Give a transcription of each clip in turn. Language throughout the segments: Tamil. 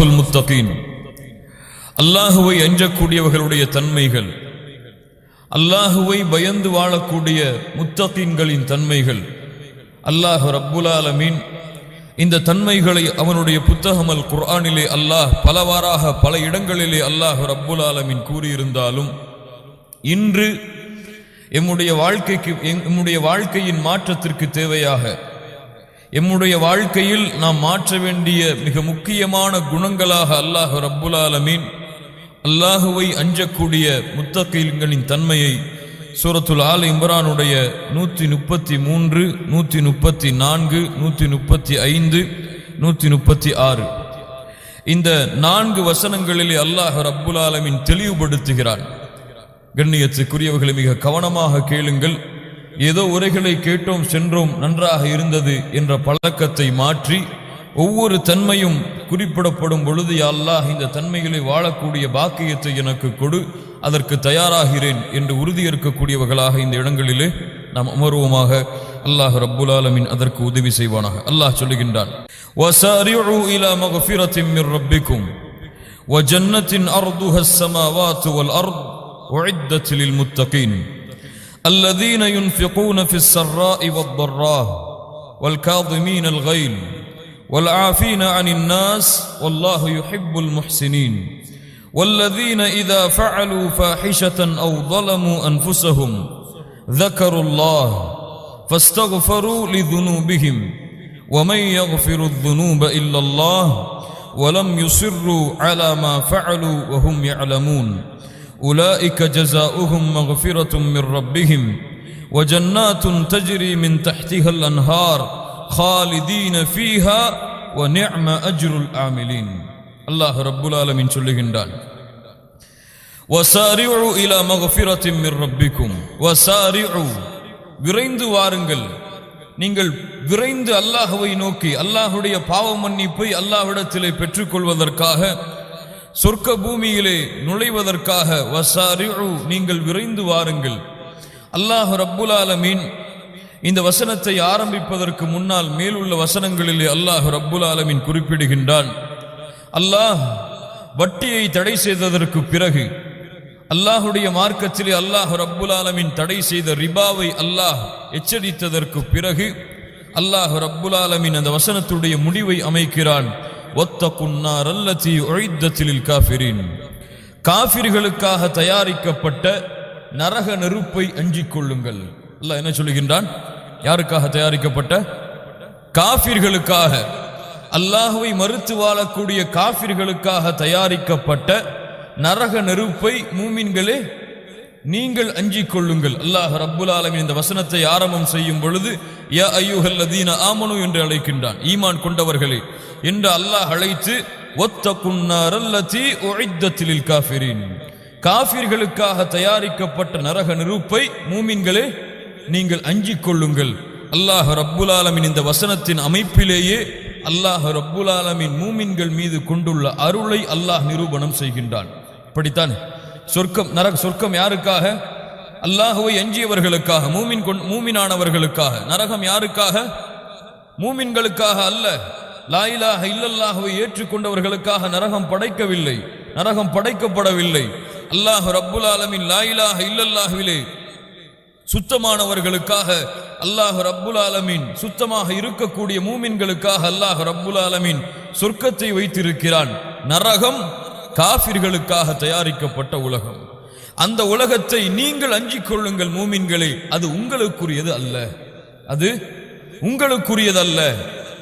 சிஃபத்துல் முத்தகீன், அல்லாஹுவை அஞ்சக்கூடியவர்களுடைய தன்மைகள், அல்லாஹுவை பயந்து வாழக்கூடிய முத்தகீன்களின் தன்மைகள். அல்லாஹ் ரப்புல் ஆலமீன் இந்த தன்மைகளை அவனுடைய புத்தகம் அல் குர்ஆனிலே அல்லாஹ் பலவாறாக பல இடங்களிலே அல்லாஹ் ரப்புல் ஆலமீன் கூறியிருந்தாலும், இன்று எம்முடைய வாழ்க்கையின் மாற்றத்திற்கு தேவையாக எம்முடைய வாழ்க்கையில் நாம் மாற்ற வேண்டிய மிக முக்கியமான குணங்களாக அல்லாஹ் ரப்புல் ஆலமீன் அல்லாஹுவை அஞ்சக்கூடிய முத்தகீன்களின் தன்மையை சூரத்துல் ஆல் இம்ரானுடைய 133, 134, 135, 136 இந்த 4 வசனங்களிலே அல்லாஹ் ரப்புல் ஆலமீன் தெளிவுபடுத்துகிறான். கண்ணியத்துக்குரியவர்களை மிக கவனமாக கேளுங்கள். ஏதோ உரைகளை கேட்டோம் சென்றோம் நன்றாக இருந்தது என்ற பழக்கத்தை மாற்றி ஒவ்வொரு தன்மையும் குறிப்பிடப்படும் பொழுது, யா அல்லாஹ் இந்த தன்மைகளை வாழக்கூடிய பாக்கியத்தை எனக்கு கொடு, அதற்கு தயாராகிறேன் என்று உறுதியேற்கக்கூடியவர்களாக இந்த இடங்களிலே நாம் அமர்வோமாக. அல்லாஹ் ரப்புல் ஆலமீன் அதற்கு உதவி செய்வானாக. அல்லாஹ் சொல்லுகின்றான், வஸாரிஉ இலா மக்ஃபிரத்தின் மிர் ரப்பிக்கும் வ ஜன்னத்தின் அர்துஹா ஸ்-ஸமாவாத்து வல் அர்த் உஇத்தத் லில் முத்தகீன் الذين ينفقون في السراء والضراء والكاظمين الغيظ والعافين عن الناس والله يحب المحسنين والذين إذا فعلوا فاحشة أو ظلموا أنفسهم ذكروا الله فاستغفروا لذنوبهم ومن يغفر الذنوب إلا الله ولم يصروا على ما فعلوا وهم يعلمون أولئك جزاؤهم مغفرة من ربهم وجنات تجري من تحتها الأنهار خالدين فيها ونعم أجر العاملين. الله رب العالمين சொல்லுகின்றான், وسارعوا إلى مغفرة من ربكم وسارعوا விரைந்து வாருங்கள். நீங்கள் விரைந்து அல்லாஹ்வை நோக்கி அல்லாஹ்வுடைய பாவ மன்னிப்பை அல்லாஹ்விடத்திலே பெற்றுக்கொள்வதற்காக, சொர்க்க பூமியிலே நுழைவதற்காக வஸாரிஉ நீங்கள் விரைந்து வாருங்கள். அல்லாஹ் ரப்புல் ஆலமீன் இந்த வசனத்தை ஆரம்பிப்பதற்கு முன்னால் மேலுள்ள வசனங்களிலே அல்லாஹ் ரப்புல் ஆலமீன் குறிப்பிடுகின்றான், அல்லாஹ் வட்டியை தடை செய்ததற்கு பிறகு, அல்லாஹுடைய மார்க்கத்திலே அல்லாஹ் ரப்புல் ஆலமீன் தடை செய்த ரிபாவை அல்லாஹ் எச்சரித்ததற்கு பிறகு அல்லாஹ் ரப்புல் ஆலமீன் அந்த வசனத்துடைய முடிவை அமைக்கிறான், வத்தகுன் நார் அல்லதி உஇத்தத் லில் காஃபிரீன், காஃபிர்களுக்காக தயாரிக்கப்பட்ட நரக நெருப்பை அஞ்சிக் கொள்ளுங்கள். அல்லாஹ் என்ன சொல்லுகின்றான்? யாருக்காக தயாரிக்கப்பட்ட? காஃபிர்களுக்காக, அல்லாஹ்வை மறுத்து வாழக்கூடிய காஃபிர்களுக்காக தயாரிக்கப்பட்ட நரக நெருப்பை மூமின்களே நீங்கள் அஞ்சிக் கொள்ளுங்கள். அல்லாஹ் ரப்புல் ஆலமீன் இந்த வசனத்தை ஆரம்பம் செய்யும் பொழுது யா அய்யுஹல்லதீன ஆமனு என்று அழைக்கின்றான், ஈமான் கொண்டவர்களே என்று அல்லாஹ் அழைத்து, வத்தகுன் நார் அல்லதி உஇத்தத் லில் காஃபிரீன், காஃபிர்களுக்காக தயாரிக்கப்பட்ட நரக நெருப்பை மூமின்களே நீங்கள் அஞ்சிக் கொள்ளுங்கள். அல்லாஹ் ரப்புல் ஆலமீன் இந்த வசனத்தின் அமைப்பிலேயே அல்லாஹ் ரப்புல் ஆலமீன் மூமின்கள் மீது கொண்டுள்ள அருளை அல்லாஹ் நிரூபணம் செய்கின்றான். இப்படித்தான் சொர்க்கம் யாருக்காக? அல்லாஹுவை அஞ்சியவர்களுக்காக, மூமினானவர்களுக்காக. நரகம் யாருக்காக? மூமின்களுக்காக அல்ல. லா இலாஹ இல்லல்லாஹுவை ஏற்றுக்கொண்டவர்களுக்காக நரகம் படைக்கவில்லை, நரகம் படைக்கப்படவில்லை. அல்லாஹ் ரப்புல் ஆலமீன் லா இலாஹ இல்லல்லாஹுவிலே சுத்தமானவர்களுக்காக அல்லாஹ் ரப்புல் ஆலமீன், சுத்தமாக இருக்கக்கூடிய மூமின்களுக்காக அல்லாஹ் ரப்புல் ஆலமீன் சொர்க்கத்தை வைத்திருக்கிறான். நரகம் காஃபிர்களுக்காக தயாரிக்கப்பட்ட உலகம். அந்த உலகத்தை நீங்கள் அஞ்சிக் கொள்ளுங்கள் மூமின்களே, அது உங்களுக்குரியது அல்ல, அது உங்களுக்குரியதல்ல.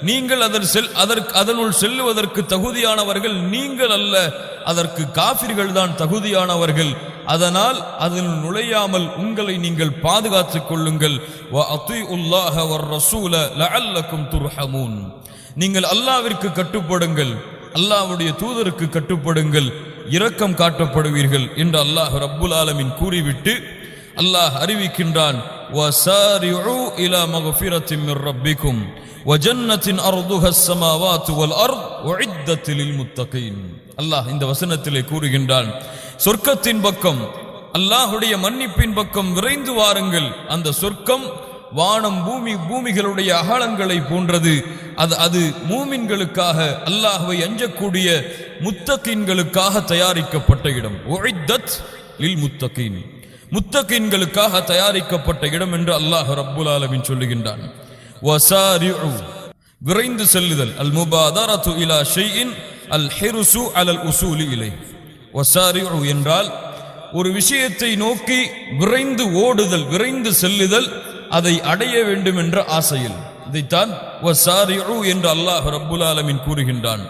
நீங்கள் அதனுள் செல்லுவதற்கு தகுதியானவர்கள் நீங்கள் அல்ல, அதற்கு காஃபிர்கள் தான் தகுதியானவர்கள். அதனால் அதில் நுழையாமல் உங்களை நீங்கள் பாதுகாத்துக் கொள்ளுங்கள். வஅதீஉல்லாஹ வர்ரசூல லஅல்லக்கும் துர்ஹமூன், நீங்கள் அல்லாஹ்விற்கு கட்டுப்படுங்கள், அல்லாஹ்வுடைய தூதருக்கு கட்டுப்படுங்கள், இரக்கம் காட்டப்படுவீர்கள் என்று அல்லாஹ் ரப்புல் ஆலமீன் கூறிவிட்டு அல்லாஹ் அறிவிக்கின்றான், வஸாரிஉ இலா மக்ஃபிரத்தின் மிர் ரப்பிக்கும் வஜன்னத்தின் அர்துஹா ஸ்-ஸமாவாத்து வல் அர்த் உஇத்தத் லில் முத்தகீன். அல்லாஹ் இந்த வசனத்திலே கூறுகின்றான், சொர்க்கத்தின் பக்கம், அல்லாஹ்வுடைய மன்னிப்பின் பக்கம் விரைந்து வாருங்கள். அந்த சொர்க்கம் வானம் பூமிகளுடைய அகலங்களை போன்றது. அது மூமின்களுக்காக, அல்லாஹ்வை அஞ்சக்கூடிய முத்தகீன்களுக்காக தயாரிக்கப்பட்ட இடம். உஇத்தத் லில் முத்தகீன், முத்தகீன்களுக்காக தயாரிக்கப்பட்ட இடம் என்று அல்லாஹ் ரப்புல் ஆலமீன் சொல்லுகின்றான். வசாரிஉ, விரைந்து செல்லுதல். அல் முபாதரத்து இலா ஷைஇன் அல் ஹிர்சு அலல் உசூலி இலை. வசாரிஉ என்றால் ஒரு விஷயத்தை நோக்கி விரைந்து ஓடுதல், விரைந்து செல்லுதல், அதை அடைய வேண்டும் என்ற ஆசையில். இதைத்தான் வசாரிஉ என்று அல்லாஹ் ரப்புல் ஆலமீன் கூறுகின்றான்.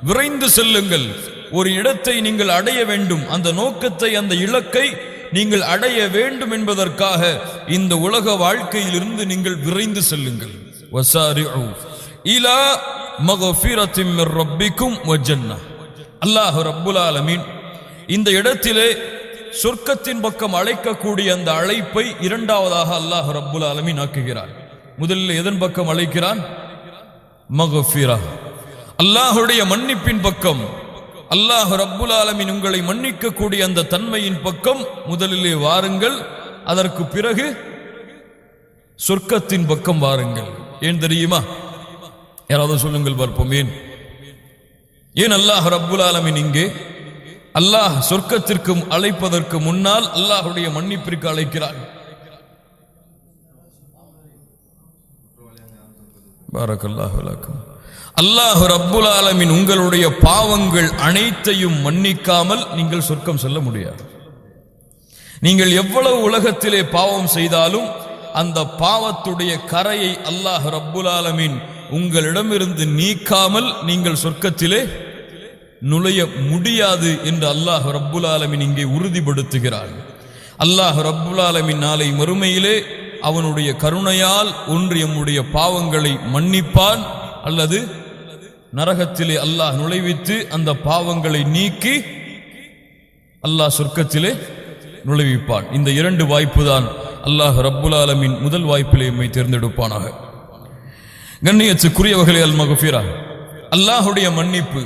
விரைந்து செல்லுங்கள், ஒரு இடத்தை நீங்கள் அடைய வேண்டும், அந்த நோக்கத்தை, அந்த இலக்கை நீங்கள் அடைய வேண்டும் என்பதற்காக இந்த உலக வாழ்க்கையிலிருந்து நீங்கள் விரைந்து செல்லுங்கள். வசாரிஉ இலா மக்ஃபிரத்தின் மிர் ரப்பிக்கும் வ ஜன்னah. அல்லாஹ் ரப்புல் ஆலமீன் இந்த இடத்திலே சொர்க்கத்தின் பக்கம் அழைக்கக்கூடிய அந்த அழைப்பை இரண்டாவதாக அல்லாஹ் ரப்புல் ஆலமீன் ஆக்குகிறார். முதலில் எதன் பக்கம் அழைக்கிறான்? மக்ஃபிரா, அல்லாஹ்வுடைய மன்னிப்பின் பக்கம். அல்லாஹ் ரப்புல் ஆலமீன் உங்களை மன்னிக்கக்கூடிய அந்த தன்மையின் பக்கம் முதலிலே வாருங்கள், அதற்கு பிறகு சொர்க்கத்தின் பக்கம் வாருங்கள். ஏன் தெரியுமா? யாராவது சொல்லுங்கள் பார்ப்போம். ஏன் அல்லாஹ் ரப்புல் ஆலமீன் இங்கே அல்லாஹ் சொர்க்கத்திற்கு அழைப்பதற்கு முன்னால் அல்லாஹ்வுடைய மன்னிப்பிற்கு அழைக்கிறார்? பாரக்கல்லாஹு லக்கும். அல்லாஹ் ரப்புல் ஆலமீன் உங்களுடைய பாவங்கள் அனைத்தையும் மன்னிக்காமல் நீங்கள் சொர்க்கம் செல்ல முடியாது. நீங்கள் எவ்வளவு உலகத்திலே பாவம் செய்தாலும் அந்த பாவத்துடைய கரையை அல்லாஹ் ரப்புல் ஆலமீன் உங்களிடமிருந்து நீக்காமல் நீங்கள் சொர்க்கத்திலே நுழைய முடியாது என்று அல்லாஹ் ரப்புல் ஆலமீன் இங்கே உறுதிப்படுத்துகிறார். அல்லாஹ் ரப்புல் ஆலமீன் நாளை மறுமையிலே அவனுடைய கருணையால் ஒன்று எம்முடைய பாவங்களை மன்னிப்பான், அல்லது நரகத்திலே அல்லாஹ் நுழைவித்து அந்த பாவங்களை நீக்கி அல்லாஹ் சொர்க்கத்திலே நுழைவிப்பான். இந்த இரண்டு வாய்ப்பு தான் அல்லாஹ் ரப்புல் ஆலமீன் முதல் வாய்ப்பிலே எம்மை தேர்ந்தெடுப்பானாக. கண்ணியத்துக்குரியவர்களே, அல் மக்ஃபிரா, அல்லாஹுடைய மன்னிப்பு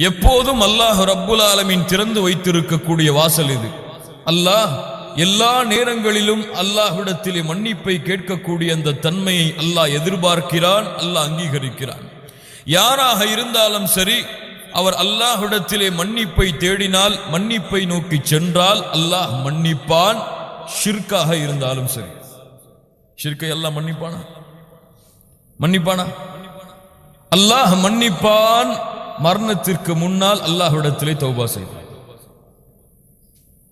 எப்போதும் அல்லாஹ் ரப்புல் ஆலமீன் திறந்து வைத்திருக்கக்கூடிய வாசல் இது. அல்லாஹ் எல்லா நேரங்களிலும் அல்லாஹ்விடத்திலே மன்னிப்பை கேட்கக்கூடிய அந்த தன்மையை அல்லாஹ் எதிர்பார்க்கிறான், அல்லாஹ் அங்கீகரிக்கிறான். யாராக இருந்தாலும் சரி, அவர் அல்லாஹ்விடத்திலே மன்னிப்பை தேடினால், மன்னிப்பை நோக்கி சென்றால் அல்லாஹ் மன்னிப்பான். ஷிர்காக இருந்தாலும் சரி. ஷிர்கை அல்லாஹ் மன்னிப்பானா? அல்லாஹ் மன்னிப்பான். மரணத்திற்கு முன்னால் அல்லாஹ்விடத்திலே தௌபா செய்வான்.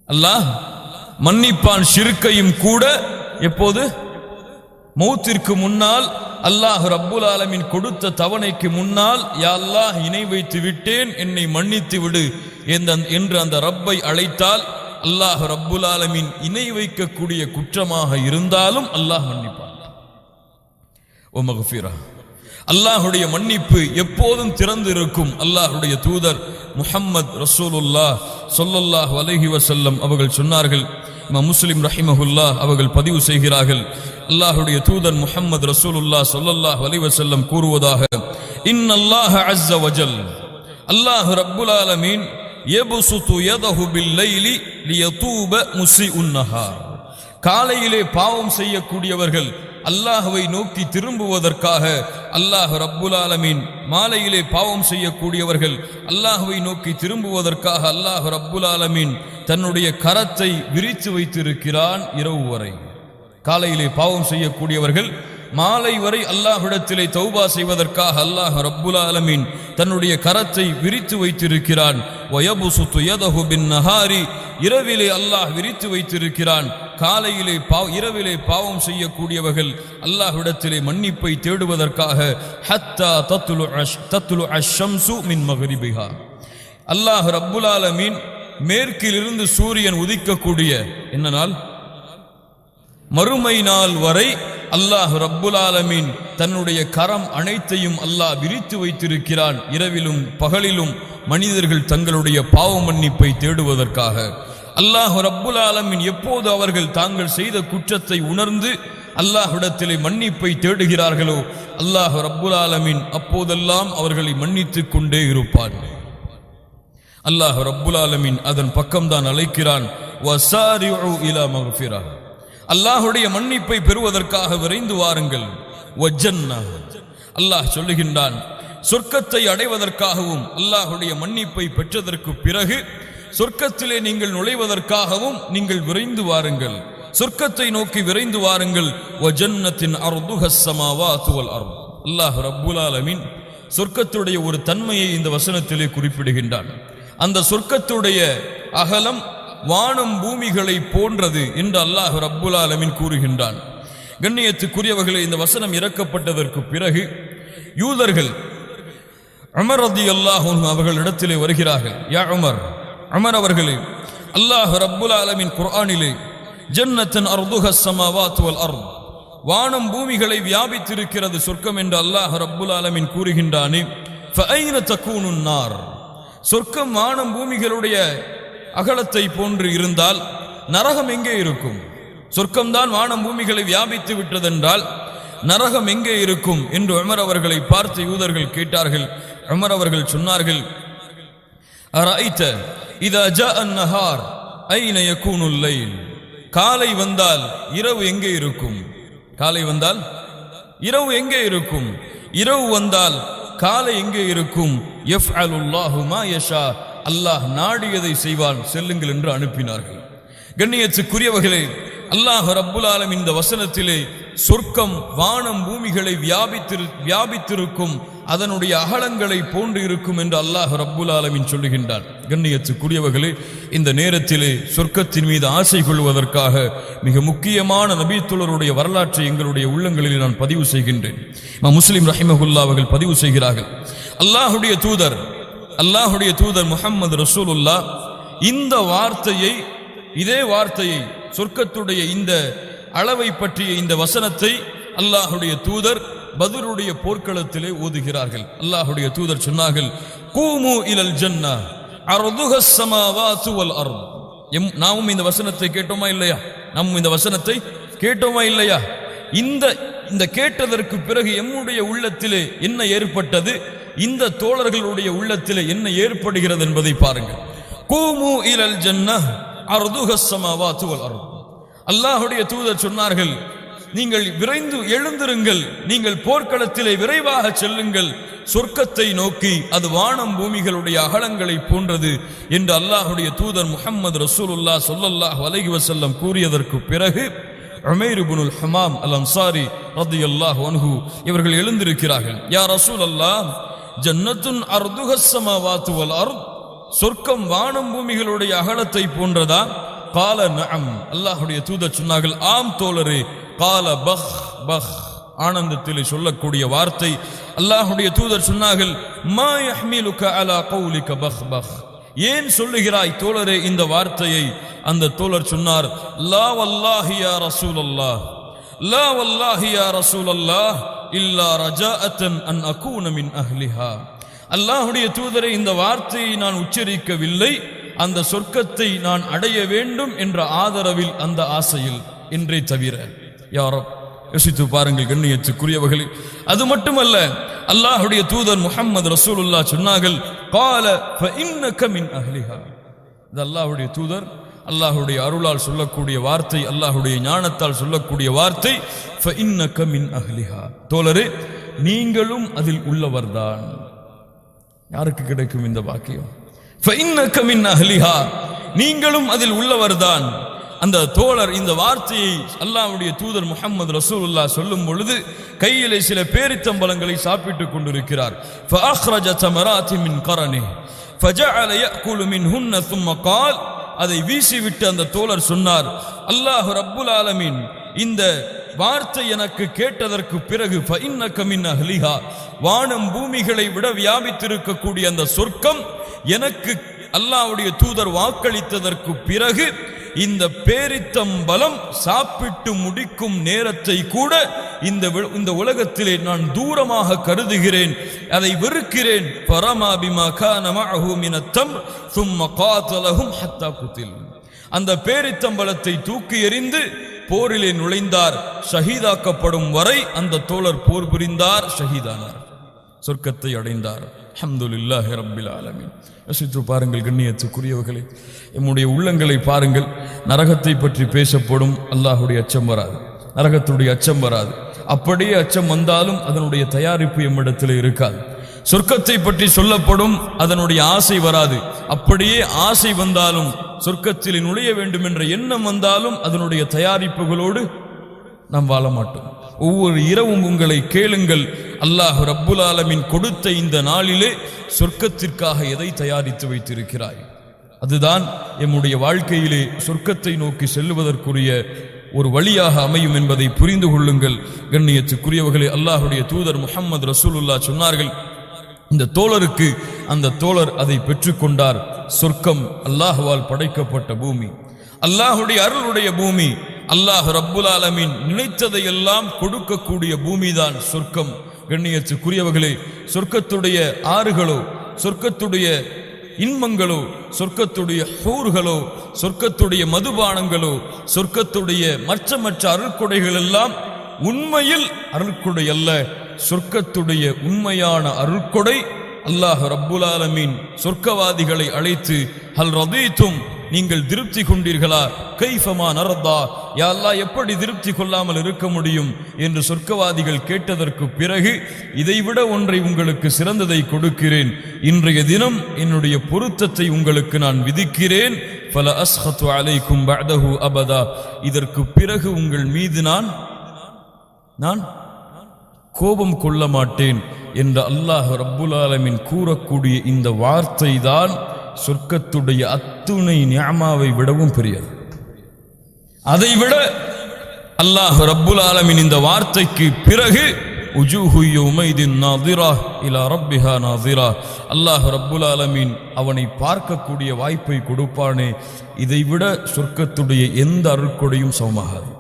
அல்லாஹ் மன்னிப்பான் ஷிர்கையும் கூட. எப்போது? மௌத்திற்கு முன்னால். அல்லாஹ் ரப்புல் ஆலமீன் கொடுத்த தவணைக்கு முன்னால், யா அல்லாஹ் இணை வைத்து விட்டேன், என்னை மன்னித்து விடு என்று அந்த ரப்பை அழைத்தால் அல்லாஹ் ரப்புல் ஆலமீன் இணை வைக்கக்கூடிய குற்றமாக இருந்தாலும் அல்லாஹ் மன்னிப்பான். ஓ மக்ஃபிரா, அல்லாஹுடைய மன்னிப்பு எப்போதும் திறந்து இருக்கும். அல்லாஹுடைய தூதர் முஹம்மது ரசூலுல்லாஹ் ஸல்லல்லாஹு அலைஹி வஸல்லம் அவர்கள் சொன்னார்கள். இமாம் முஸ்லிம் ரஹிமஹுல்லாஹ் அவர்கள் பதிவு செய்கிறார்கள். அல்லாஹுடைய தூதர் முஹம்மது ரசூலுல்லாஹ் ஸல்லல்லாஹு அலைஹி வஸல்லம் கூறுவதாக, இன்னல்லாஹ அஸ்ஸ வஜல், அல்லாஹ் ரப்புல் ஆலமீன் யப்சுது யதஹு பில் லைலி லியதூப முஸிஉன் நஹார். காலையிலே பாவம் செய்யக்கூடியவர்கள் அல்லாஹ்வை நோக்கி திரும்புவதற்காக அல்லாஹ் ரப்புல் ஆலமீன், மாலையிலே பாவம் செய்யக்கூடியவர்கள் அல்லாஹ்வை நோக்கி திரும்புவதற்காக அல்லாஹ் ரப்புல் ஆலமீன் தன்னுடைய கரத்தை விரித்து வைத்திருக்கிறான் இரவு வரை. காலையிலே பாவம் செய்யக்கூடியவர்கள் மாலை வரை அல்லாஹ்விடத்திலே தௌபா செய்வதற்காக அல்லாஹ் ரப்புல் ஆலமீன் தன்னுடைய கரத்தை விரித்து வைத்திருக்கிறான். வயபுசுது யதஹு பின் நஹாரி, இரவிலே அல்லாஹ் விரித்து வைத்திருக்கிறான். காலையிலே இரவிலே பாவம் செய்யக்கூடியவர்கள் அல்லாஹ்விடத்திலே மன்னிப்பை தேடுவதற்காக ஹத்தா தத்லு அஷம்சு மின் மக்ரிபிஹா, அல்லாஹ் ரப்புல் ஆலமீன் மேற்கிலிருந்து சூரியன் உதிக்கக்கூடிய என்ன நாள்? மறுமை நாள் வரை அல்லாஹ் ரப்புல் ஆலமீன் தன்னுடைய கரம் அனைத்தையும் அல்லாஹ் விரித்து வைத்திருக்கிறான். இரவிலும் பகலிலும் மனிதர்கள் தங்களுடைய பாவ மன்னிப்பை தேடுவதற்காக. அல்லாஹ் ரப்புல் ஆலமீன் எப்போது அவர்கள் தாங்கள் செய்த குற்றத்தை உணர்ந்து அல்லாஹ்விடத்திலே மன்னிப்பை தேடுகிறார்களோ அல்லாஹ் ரப்புல் ஆலமீன் அப்போதெல்லாம் அவர்களை மன்னித்துக் கொண்டே இருப்பான். அல்லாஹ் ரப்புல் ஆலமீன் அதன் பக்கம்தான் அழைக்கிறான். வசாரிஉ இலா மக்ஃபிரா, அல்லாஹுடைய மன்னிப்பை பெறுவதற்காக விரைந்து வாருங்கள். வஜன்னஹ், அல்லாஹ் சொல்லுகின்றான், சொர்க்கத்தை அடைவதற்காகவும் அல்லாஹுடைய மன்னிப்பை பெற்றதற்கு பிறகு சொர்க்கத்திலே நீங்கள் நுழைவதற்காகவும் நீங்கள் விரைந்து வாருங்கள். சொர்க்கத்தை நோக்கி விரைந்து வாருங்கள். வஜன்னத்தின் அர்துஹஸ் ஸமாவாத்து வல் அர்த். அல்லாஹ் ரப்புல் ஆலமீன் சொர்க்கத்துடைய ஒரு தன்மையை இந்த வசனத்திலே குறிப்பிடுகின்றான். அந்த சொர்க்கத்துடைய அகலம் வானம் பூமிகளை போன்றது என்று அல்லாஹ் ரப்புல் ஆலமீன் கூறுகின்றான். கண்ணியத்துக்குரியவர்களே, இந்த வசனம் இறக்கப்பட்டதற்கு பிறகு யூதர்கள் உமர் ரலியல்லாஹு அன்ஹு அவர்களிடத்திலே வருகிறார்கள். யா உமர், உமர் அவர்களே, அல்லாஹ் ரப்புல் ஆலமீன் குர்ஆனிலே ஜன்னத்தன் அர்துஹஸ் ஸமாவாத்து வல் அர்த், வானம் பூமிகளை வியாபித்திருக்கிறது சொர்க்கம் என்று அல்லாஹ் ரப்புல் ஆலமீன் கூறுகின்றானே, ஃபஐன தகூனுன் நார், சொர்க்கம் வானம் பூமிகளுடைய அகலத்தை போன்று இருந்தால் நரகம் எங்கே இருக்கும்? சொர்க்கம்தான் வானம் பூமிகளை வியாபித்து விட்டதென்றால் நரகம் எங்கே இருக்கும் என்று உமர் அவர்களை பார்த்து யூதர்கள் கேட்டார்கள். உமர் அவர்கள் சொன்னார்கள், அரஐத இதா ஜாஅ அன்-நஹார் ஐன யகூனுல் லைல், காலை வந்தால் இரவு எங்கே இருக்கும்? காலை வந்தால் இரவு எங்கே இருக்கும்? இரவு வந்தால் காலை எங்கே இருக்கும்? யஃஅலுல்லாஹு மா யஷா, அல்லாஹ் நாடியதை செய்வான், செல்லுங்கள் என்று அனுப்பினார்கள். கண்ணியத்துக்குரியவர்களே, அல்லாஹ் ரப்புல் ஆலமீன் இந்த வசனத்திலே சொர்க்கம் வானம் பூமிகளை வியாபித்திருக்கும், அதனுடைய அகலங்களை போன்று இருக்கும் என்று அல்லாஹ் ரப்புல் ஆலமீன் சொல்லுகின்றான். கண்ணியத்துக்குரியவர்களே, இந்த நேரத்திலே சொர்க்கத்தின் மீது ஆசை கொள்வதற்காக மிக முக்கியமான நபித்தோழருடைய வரலாற்றை எங்களுடைய உள்ளங்களில் நான் பதிவு செய்கின்றேன். முஸ்லிம் ரஹிமஹுல்லா அவர்கள் பதிவு செய்கிறார்கள், அல்லாஹுடைய தூதர் முஹம்மது ரசூலுல்லாஹ் இந்த வார்த்தையை, இதே வார்த்தையை, சொர்க்கத்துடைய இந்த அளவை பற்றிய இந்த வசனத்தை அல்லாஹுடைய தூதர் பத்ருடைய போர்க்களத்திலே ஓதுகிறார்கள். அல்லாஹுடைய தூதர் சொன்னார்கள், கூமு இலல் ஜன்னா அர்துஹஸ் ஸமாவாத்து வல் அர்த். நாமும் இந்த வசனத்தை கேட்டோமா இல்லையா? இந்த கேட்டதற்கு பிறகு எம்முடைய உள்ளத்திலே என்ன ஏற்பட்டது, இந்த தோழர்களுடைய உள்ளத்திலே என்ன ஏற்படுகிறது என்பதை பாருங்கள். கூமு இலல் ஜன்னா அர்துஹஸ் ஸமாவாத்து வல் அர்த். அல்லாஹுடைய தூதர் சொன்னார்கள், நீங்கள் விரைந்து எழுந்திருங்கள், நீங்கள் போர்க்களத்திலே விரைவாக செல்லுங்கள், சொர்க்கத்தை நோக்கி, அது வானம் பூமிகளுடைய அகலங்களை போன்றது என்று அல்லாஹுடைய தூதர் முஹம்மது ரசூலுல்லாஹ் ஸல்லல்லாஹு அலைஹி வஸல்லம் கூறியதற்கு பிறகு உமைர் இப்னுல் ஹமாம் அல் அன்சாரி ரலியல்லாஹு அன்ஹு இவர்கள் எழுந்திருக்கிறார்கள். யா ரசூலல்லாஹ், ஜன்னத்துன் அர்துஹஸ் ஸமாவாத்து வல் அர்த், சொர்க்கம் வானம் பூமிகளுடைய அகலத்தை போன்றதா? கால நஅம், அல்லாஹுடைய தூதர் சொன்னார்கள், ஆம் தோழரே. கால பஹ் பஹ், ஆனந்தத்திலே சொல்லக்கூடிய வார்த்தை. அல்லாஹுடைய தூதர் சொன்னார்கள், மா யஹ்மிலுக அலா கௌலிக பஹ் பஹ், ஏன் சொல்லுகிறாய் தோழரே இந்த வார்த்தையை? அந்த தோழர் சொன்னார், லா வல்லாஹி யா ரசூலல்லாஹ், லா வல்லாஹி யா ரசூலல்லாஹ் இல்லா ரஜாஅத்தன் அன் அகூன மின் அஹ்லிஹா. அல்லாஹுடைய தூதரை, இந்த வார்த்தையை நான் உச்சரிக்கவில்லை, அந்த சொர்க்கத்தை நான் அடைய வேண்டும் என்ற ஆதரவில், அந்த ஆசையில் என்றே தவிர. யாரோ யோசித்து பாருங்கள் கண்ணியத்துக்குரியவர்களே. அது மட்டுமல்ல, அல்லாஹுடைய தூதர் முஹம்மது ரசூலுல்லாஹ் சொன்னார்கள், கால ஃபஇன்னக மின் அஹ்லிஹா. இது அல்லாஹுடைய தூதர் அல்லாஹுடைய அருளால் சொல்லக்கூடிய வார்த்தை, அல்லாஹுடைய ஞானத்தால் சொல்லக்கூடிய வார்த்தை. ஃபஇன்னக மின் அஹ்லிஹா, தோழரே நீங்களும் அதில் உள்ளவர்தான். யாருக்கு கிடைக்கும் இந்த பாக்கியம்? ஃபஇன்னக மின் அஹ்லிஹா, நீங்களும் அதில் உள்ளவர்தான். அந்த தோழர் இந்த வார்த்தையை அல்லாஹ்வுடைய தூதர் முஹம்மது ரசூலுல்லாஹ் சொல்லும் பொழுது கையிலே சில பேரித்தம்பழங்களை சாப்பிட்டுக் கொண்டிருக்கிறார். ஃபஅக்ரஜ தமராத்தி மின் கரனிஹி ஃபஜஅல يأكل منهن ثم قال, அதை வீசிவிட்டு அந்த தோழர் சொன்னார், அல்லாஹ் ரப்புல் ஆலமீன் இந்த வார்த்தை எனக்கு கேட்டதற்கு பிறகு ஃபஇன்னக மின் அஹ்லிஹா, வானம் பூமிகளை விட வியாபித்திருக்கக்கூடிய அந்த சொர்க்கம் எனக்கு அல்லாஹ்வுடைய தூதர் வாக்களித்ததற்கு பிறகு இந்த பேரித்தம்பலம் சாப்பிட்டு முடிக்கும் நேரத்தை கூட இந்த உலகத்திலே நான் தூரமாக கருதுகிறேன், அதை வெறுக்கிறேன். ஃபரமா பிமா கான மஅஹு மினத் தம்ர் ثم قاتلهم حتى قتل. அந்த பேரித்தம்பலத்தை தூக்கி எறிந்து போரிலே நுழைந்தார், ஷஹீதாக்கப்படும் வரை அந்த தோழர் போர் புரிந்தார், ஷஹீதானார், சொர்க்கத்தை அடைந்தார். அல்ஹம்துலில்லாஹி ரப்பில் ஆலமீன். யோசித்து பாருங்கள் கண்ணியத்துக்குரியவர்களே, நம்முடைய உள்ளங்களை பாருங்கள். நரகத்தை பற்றி பேசப்படும், அல்லாஹுடைய அச்சம் வராது, நரகத்துடைய அச்சம் வராது. அப்படியே அச்சம் வந்தாலும் அதனுடைய தயாரிப்பு எம்மிடத்தில் இருக்காது. சொர்க்கத்தை பற்றி சொல்லப்படும், அதனுடைய ஆசை வராது. அப்படியே ஆசை வந்தாலும், சொர்க்கத்தில் நுழைய வேண்டும் என்ற எண்ணம் வந்தாலும் அதனுடைய தயாரிப்புகளோடு நாம் வாழ மாட்டோம். ஒவ்வொரு இரவும் உங்களை கேளுங்கள், அல்லாஹ் ரப்புல் ஆலமீன் கொடுத்த இந்த நாளிலே சொர்க்கத்திற்காக எதை தயாரித்து வைத்திருக்கிறாய்? அதுதான் எம்முடைய வாழ்க்கையிலே சொர்க்கத்தை நோக்கி செல்லுவதற்குரிய ஒரு வழியாக அமையும் என்பதை புரிந்து கொள்ளுங்கள். கண்ணியத்துக்குரியவர்களே, அல்லாஹுடைய தூதர் முஹம்மது ரசூலுல்லாஹ் சொன்னார்கள், இந்த தோழருக்கு அந்த தோழர் அதை பெற்றுக்கொண்டார். சொர்க்கம் அல்லாஹ்வால் படைக்கப்பட்ட பூமி, அல்லாஹுடைய அருளுடைய பூமி, அல்லாஹ் ரப்புல் ஆலமீன் நினைத்ததை எல்லாம் கொடுக்கக்கூடிய பூமிதான் சொர்க்கம். கண்ணியத்துக்குரியவர்களே, சொர்க்கத்துடைய ஆறுகளோ, சொர்க்கத்துடைய இன்பங்களோ, சொர்க்கத்துடைய ஹூர்களோ, சொர்க்கத்துடைய மதுபானங்களோ, சொர்க்கத்துடைய மற்ற அருள்கொடைகள் எல்லாம் உண்மையில் அருள்கொடை அல்ல. சொர்க்கத்துடைய உண்மையான அருள்கொடை அல்லாஹ் ரப்புல் ஆலமீன் சொர்க்கவாதிகளை அழைத்து, ஹல் ரதீதும், நீங்கள் திருப்தி கொண்டீர்களா? கைஃபமா நரதா, யா அல்லாஹ் எப்படி திருப்தி கொள்ளாமல் இருக்க முடியும் என்று சொர்க்கவாதிகள் கேட்டதற்கு பிறகு, இதைவிட ஒன்றை உங்களுக்கு சிறந்ததை கொடுக்கிறேன், இன்றைய தினம் என்னுடைய பொருத்தத்தை உங்களுக்கு நான் விதிக்கிறேன். ஃபல அஸ்ஹது அலைக்கும் பஅதஹு அபதா, இதற்கு பிறகு உங்கள் மீது நான் கோபம் கொள்ள மாட்டேன் என்று அல்லாஹ் ரப்புல் ஆலமீன் கூறக்கூடிய இந்த வார்த்தை தான் சொர்க்கத்துடைய அத்துணை நிஅமாவை விடவும் பெரியது. அதைவிட அல்லாஹ் ரப்புல் ஆலமீன் இந்த வார்த்தைக்கு பிறகு உஜூஹு யௌமைதின் நாதிரா இலா ரப்பிஹா நாதிரா, அல்லாஹ் ரப்புல் ஆலமீன் அவனை பார்க்கக்கூடிய வாய்ப்பை கொடுப்பானே, இதைவிட சொர்க்கத்துடைய எந்த அருட்கொடையும் சமமாகாது.